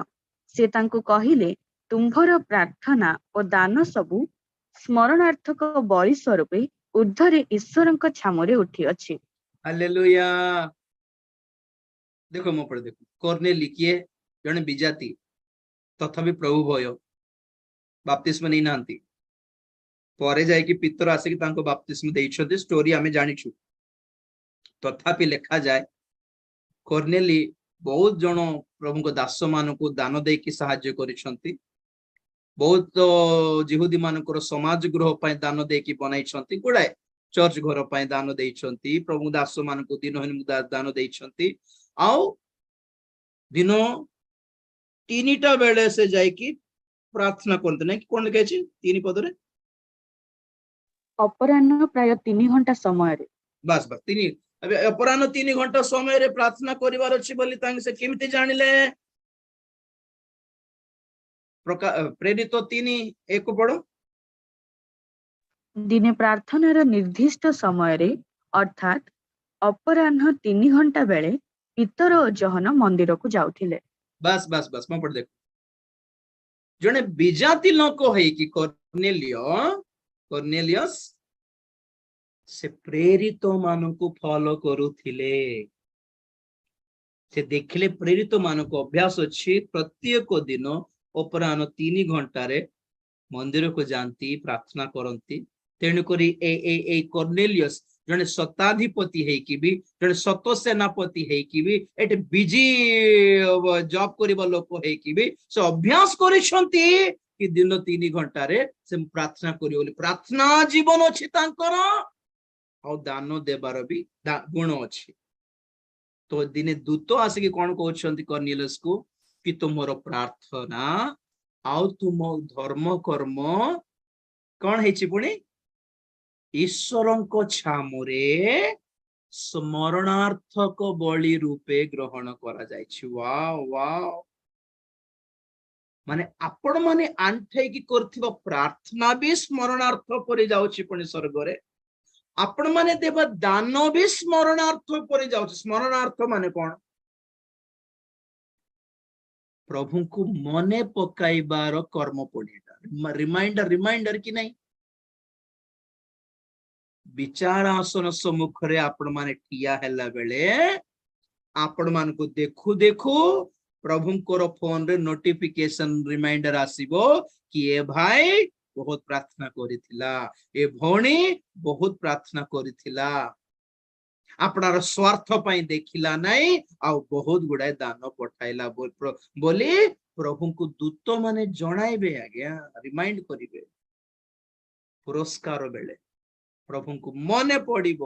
ସେ ତାଙ୍କୁ କହିଲେ, ତୁମ୍ଭର ପ୍ରାର୍ଥନା ଓ ଦାନ ସବୁ ସ୍ମରଣାର୍ଥକ ବଳି ସ୍ୱରୂପେ ଊର୍ଦ୍ଧ୍ୱରେ ଈଶ୍ୱରଙ୍କ ଛାମୁରେ ଉଠିଅଛି। ହାଲେଲୁୟା। ଦେଖ ମୋ ପଟେ ଦେଖ, କର୍ନେଲି କିଏ? ଜଣେ ବିଜାତି, ତଥାପି ପ୍ରଭୁ ଭୟ, ବାପ୍ତିସ୍ମ ନେଇ ନାହାନ୍ତି। ପରେ ଯାଇକି ପିତର ଆସିକି ତାଙ୍କୁ ବାପ୍ତିସ୍ମ ଦେଇଛନ୍ତି, ଷ୍ଟୋରି ଆମେ ଜାଣିଛୁ। ତଥାପି ଲେଖାଯାଏ କର୍ନେଲି ବହୁତ ଜଣ ପ୍ରଭୁଙ୍କ ଦାସ ମାନଙ୍କୁ ଦାନ ଦେଇକି ସାହାଯ୍ୟ କରିଛନ୍ତି। ବହୁତ ଜିହୁଦୀ ମାନଙ୍କର ସମାଜ ଗୃହ ପାଇଁ ଦାନ ଦେଇକି ବନାଇଛନ୍ତି, ଗୁଡାଏ ଚର୍ଚ୍ଚ ଘର ପାଇଁ ଦାନ ଦେଇଛନ୍ତି, ପ୍ରଭୁ ଦାସ ମାନଙ୍କୁ ଦିନହୀନ ଦାନ ଦେଇଛନ୍ତି। ଆଉ ଦିନ 3ଟା ବେଳେ ସେ ଯାଇକି ପ୍ରାର୍ଥନା କରନ୍ତି, ନାଇଁ କି କଣ ଲେଖା ଅଛି 3 ପଦରେ? ଅପରାହ୍ନ ପ୍ରାୟ 3 ଘଣ୍ଟା ସମୟରେ। ବାସ୍ ବାସ୍ 3, ଏବେ ଅପରାହ୍ନ 3 ଘଣ୍ଟା ସମୟରେ ପ୍ରାର୍ଥନା କରିବାର ଅଛି ବୋଲି ତାଙ୍କେ ସେ କେମିତି ଜାଣିଲେ? ପ୍ରେରିତ 3:1 ପଢ। ଦିନେ ପ୍ରାର୍ଥନାର ନିର୍ଦ୍ଦିଷ୍ଟ ସମୟରେ ଅର୍ଥାତ୍ ଅପରାହ୍ନ 3 ଘଣ୍ଟା ବେଳେ ପିତର ଓ ଜହନ ମନ୍ଦିରକୁ ଯାଉଥିଲେ। ବାସ୍ ବାସ୍ ବାସ୍ ମୋ ପଟେ ଦେଖ, ଜଣେ ବିଜାତି ଲୋକ ହେଇକି କର୍ନେଲିୟସ୍ ସେ ପ୍ରେରିତ ମାନଙ୍କୁ ଫଲୋ କରୁଥିଲେ। ସେ ଦେଖିଲେ ପ୍ରେରିତ ମାନଙ୍କୁ ଅଭ୍ୟାସ ଅଛି ପ୍ରତ୍ୟେକ ଦିନ ଅପରାହ୍ନ 3 ଘଣ୍ଟାରେ ମନ୍ଦିରକୁ ଯାଆନ୍ତି, ପ୍ରାର୍ଥନା କରନ୍ତି। ତେଣୁକରି ଏଇ କର୍ନେଲିୟସ୍ ଜଣେ ଶତାଧିପତି ହେଇକି ବି, ଜଣେ ଶତ ସେନାପତି ହେଇକି ବି, ଏଠି ବିଜି ଜବ କରିବା ଲୋକ ହେଇକି ବି ସେ ଅଭ୍ୟାସ କରିଛନ୍ତି କି ଦିନ 3 ଘଣ୍ଟାରେ ସେ ପ୍ରାର୍ଥନା କରିବେ ବୋଲି। ପ୍ରାର୍ଥନା ଜୀବନ ଅଛି ତାଙ୍କର, ଆଉ ଦାନ ଦେବାର ବି ଗୁଣ ଅଛି। ତ ଦିନେ ଦୂତ ଆସିକି କଣ କହୁଛନ୍ତି କର୍ନେଲିୟସ୍ କୁ, କି ତୁମର ପ୍ରାର୍ଥନା ଆଉ ତୁମ ଧର୍ମ କର୍ମ କଣ ହେଇଛି? ପୁଣି ଈଶ୍ୱରଙ୍କ ଛାମୁରେ ସ୍ମରଣାର୍ଥକ ବଳି ରୂପେ ଗ୍ରହଣ କରାଯାଇଛି। Wow wow. ମାନେ ଆପଣ ମାନେ ଆଣ୍ଠେଇକି କରୁଥିବା ପ୍ରାର୍ଥନା ବି ସ୍ମରଣାର୍ଥ ପରି ଯାଉଛି ପୁଣି ସ୍ୱର୍ଗରେ। ଆପଣ ମାନେ ଦେବା ଦାନ ବି ସ୍ମରଣାର୍ଥ ପରି ଯାଉଛି। ସ୍ମରଣାର୍ଥ ମାନେ କଣ? ପ୍ରଭୁଙ୍କୁ ମନେ ପକାଇବାର କର୍ମ ପଡିଲା। ରିମାଇଣ୍ଡର କି ନାହିଁ? ବିଚାର ଆସନ ସମ୍ମୁଖରେ ଆପଣ ମାନେ ଠିଆ ହେଲା ବେଳେ ଆପଣ ମାନଙ୍କୁ ଦେଖୁ ଦେଖୁ ପ୍ରଭୁଙ୍କର ଫୋନରେ ନୋଟିଫିକେସନ ରିମାଇଣ୍ଡର ଆସିବ କି ଏ ଭାଇ ବହୁତ ପ୍ରାର୍ଥନା କରିଥିଲା, ଏ ଭଉଣୀ ବହୁତ ପ୍ରାର୍ଥନା କରିଥିଲା, ଆପଣର ସ୍ୱାର୍ଥ ପାଇଁ ଦେଖିଲା ନାହିଁ ଆଉ ବହୁତ ଗୁଡାଏ ଦାନ ପଠାଇଲା ବୋଲି ପ୍ରଭୁଙ୍କୁ ଦୂତ ମାନେ ଜଣାଇବେ। ଆଜ୍ଞା, ରିମାଇଣ୍ଡ କରିବେ। ପୁରସ୍କାର ବେଳେ ପ୍ରଭୁଙ୍କୁ ମନେ ପଡିବ।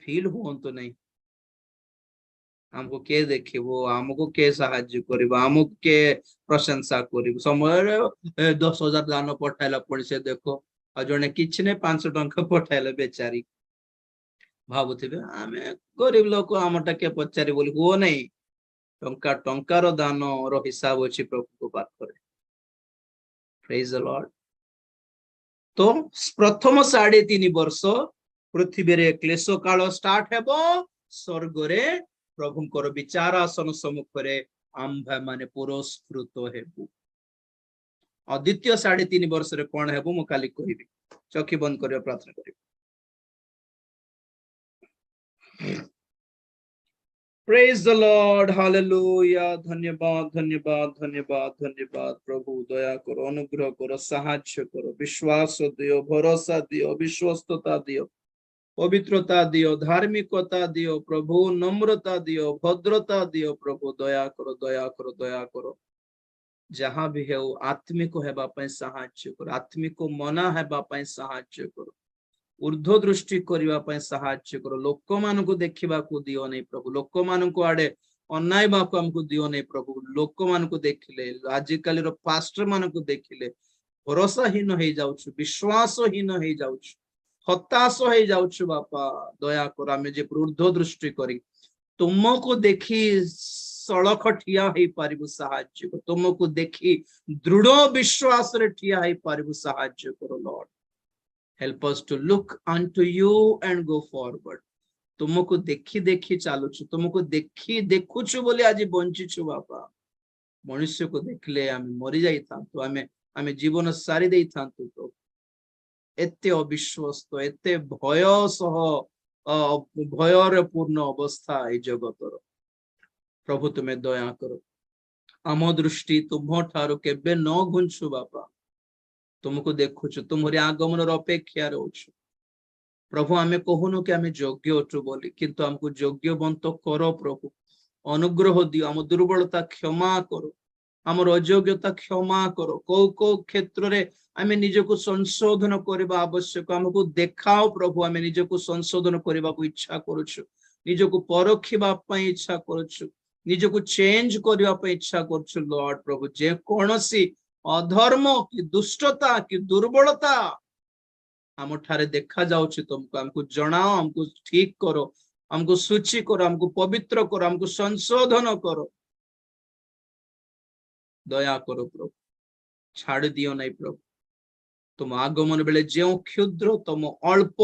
ଫିଲ୍ ହୁଅନ୍ତୁ ନାହିଁ ଆମକୁ କିଏ ଦେଖିବ, ଆମକୁ କିଏ ସାହାଯ୍ୟ କରିବ, ଆମକୁ କିଏ ପ୍ରଶଂସା କରିବ। ସମୟରେ 10,000 ଦାନ ପଠାଇଲା, ପୁଣି ସେ ଦେଖ ଆଉ ଜଣେ କିଛି ନାହିଁ 500 ଟଙ୍କା ପଠାଇଲେ, ବେଚାରୀ ଭାବୁଥିବେ ଆମେ ଗରିବ ଲୋକ, ଆମଟା କିଏ ପଚାରି ବୋଲି। ହୁଅ ନାହିଁ, ଟଙ୍କାର ଦାନର ହିସାବ ଅଛି ପ୍ରଭୁଙ୍କ ପାଖରେ। ପ୍ରେଜ୍ ଦ ଲର୍ଡ। ତ ପ୍ରଥମ 3.5 ବର୍ଷ ପୃଥିବୀରେ କ୍ଲେଶ କାଳ ଷ୍ଟାର୍ଟ ହେବ, ସ୍ୱର୍ଗରେ ପ୍ରଭୁଙ୍କର ବିଚାର ଆସନ ସମ୍ମୁଖରେ ଆମ୍ଭେ ମାନେ ପୁରସ୍କୃତ ହେବୁ। ଆଉ ଦ୍ୱିତୀୟ 3.5 ବର୍ଷରେ କଣ ହେବ ମୁଁ କାଲି କହିବି। ଚକ୍ଷୁ ବନ୍ଦ କରିବା, ପ୍ରାର୍ଥନା କରିବି। Praise the Lord, hallelujah. ଧନ୍ୟବାଦ ଧନ୍ୟବାଦ ଧନ୍ୟବାଦ ଧନ୍ୟବାଦ। ପ୍ରଭୁ ଦୟା କର, ଅନୁଗ୍ରହ କର, ସାହାଯ୍ୟ କର, ବିଶ୍ୱାସ ଦିଅ, ଭରସା ଦିଅ, ବିଶ୍ୱସ୍ତତା ଦିଅ, ପବିତ୍ରତା ଦିଅ, ଧାର୍ମିକତା ଦିଅ ପ୍ରଭୁ, ନମ୍ରତା ଦିଅ, ଭଦ୍ରତା ଦିଅ ପ୍ରଭୁ। ଦୟା କର, ଦୟା କର, ଦୟା କର। ଯାହା ବି ହେଉ ଆତ୍ମିକ ହେବା ପାଇଁ ସାହାଯ୍ୟ କର, ଆତ୍ମିକ ମନା ହେବା ପାଇଁ ସାହାଯ୍ୟ କର, ঊର୍ଧ୍ୱ ଦୃଷ୍ଟି କରିବା ପାଇଁ ସାହାଯ୍ୟ କର। ଲୋକମାନଙ୍କୁ ଦେଖିବାକୁ ଦିଅ ନାହିଁ ପ୍ରଭୁ, ଲୋକମାନଙ୍କୁ ଆଡେ ଅନାଇବାକୁ ଆମକୁ ଦିଅ ନାହିଁ ପ୍ରଭୁ। ଲୋକମାନଙ୍କୁ ଦେଖିଲେ, ଆଜିକାଲିର ପାଷ୍ଟର ମାନଙ୍କୁ ଦେଖିଲେ ଭରସାହୀନ ହେଇଯାଉଛୁ, ବିଶ୍ୱାସହୀନ ହେଇଯାଉଛୁ, ହତାଶ ହେଇଯାଉଛୁ। ବାପା ଦୟା କର, ଆମେ ଯେ ঊର୍ଧ୍ୱ ଦୃଷ୍ଟି କରି ତୁମକୁ ଦେଖି ସଳଖ ଠିଆ ହେଇପାରିବୁ, ସାହାଯ୍ୟ କର। ତୁମକୁ ଦେଖି ଦୃଢ ବିଶ୍ୱାସରେ ଠିଆ ହେଇପାରିବୁ, ସାହାଯ୍ୟ କର Lord. Help us to look unto you and go forward. ତୁମକୁ ଦେଖି ଦେଖି ଚାଲୁଛୁ, ତୁମକୁ ଦେଖୁଛୁ ବୋଲି ଆଜି ବଞ୍ଚିଛୁ ବାପା। ମନୁଷ୍ୟକୁ ଦେଖିଲେ ଆମେ ମରି ଯାଇଥାନ୍ତୁ, ଆମେ आमे जीवन सारी दे थांतु प्रभु एते अविश्वस्त एते भय सह भयर पूर्ण अवस्था ए जगतर प्रभु तुम्हें दया करो आम दृष्टि तुम ठारू केबे न घुंचु बापा तुमको देखुछु तुम्हारी आगमन अपेक्षा रोचु प्रभु आमे कहूनु कि आमे योग्य अटु बोली किंतु हमको योग्यवंत करो प्रभु अनुग्रह दियो आम दुर्बलता क्षमा करो आम अयोग्यता क्षमा करो को क्षेत्र रे आमे निजको संशोधन करबा आवश्यक हमको देखाओ प्रभु आमे निजको संशोधन करबा को इच्छा करूछु निजको परखिबा पई इच्छा करूछु निजको चेंज करबा पई इच्छा करूछु लॉर्ड प्रभु जे कोनोसी अधर्म कि दुष्टता कि दुर्बलता आम ठारे देखा जाउछि तुमको हमको जणाओ हमको ठीक करो हमको सूची करो हमको पवित्र करो हमको संशोधन करो दया करो प्रभु छाड़ दियो नहीं प्रभु तुम आगमन बेले जो क्षुद्र तुम अल्प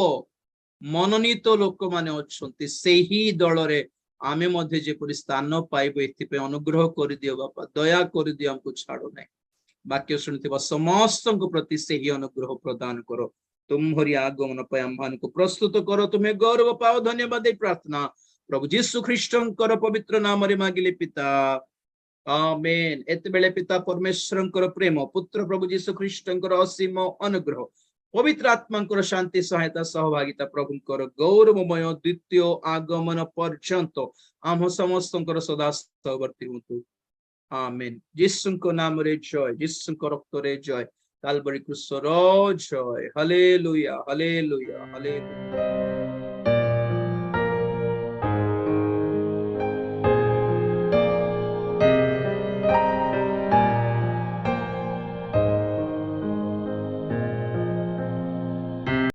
मनोनीत लोक माने अछंती सेही दल रे आमे मध्ये जेपरि स्थान पाइबो एथिपे अनुग्रह कर दियो बापा दया कर दियो हमको छाड़ो नहीं वाक्य सुनिथिबा समस्त प्रति सेही अनुग्रह प्रदान करो तुम्हारी आगमन पे आम्हान को प्रस्तुत करो तुम्हें गौरव पाओ धन्यवाद दे प्रार्थना प्रभु जीसु ख्रीष्टंकर पवित्र नाम रे मागिले पिता आमेन एते बेले पिता परमेश्वरंकर प्रेम पुत्र प्रभु जीसु ख्रीष्टंकर असीम अनुग्रह पवित्र आत्मांकर शांति सहायता सहभागिता प्रभुंकर गौरवमय द्वितीय आगमन पर्यंत आम समस्तंकर सदा सहवर्ती हुंतु आमेन जीसुंको नाम रे जय जीसुंको रक्त रे जय काल्वरी क्रूस रो जय हालेलुया हालेलुया हालेलुया।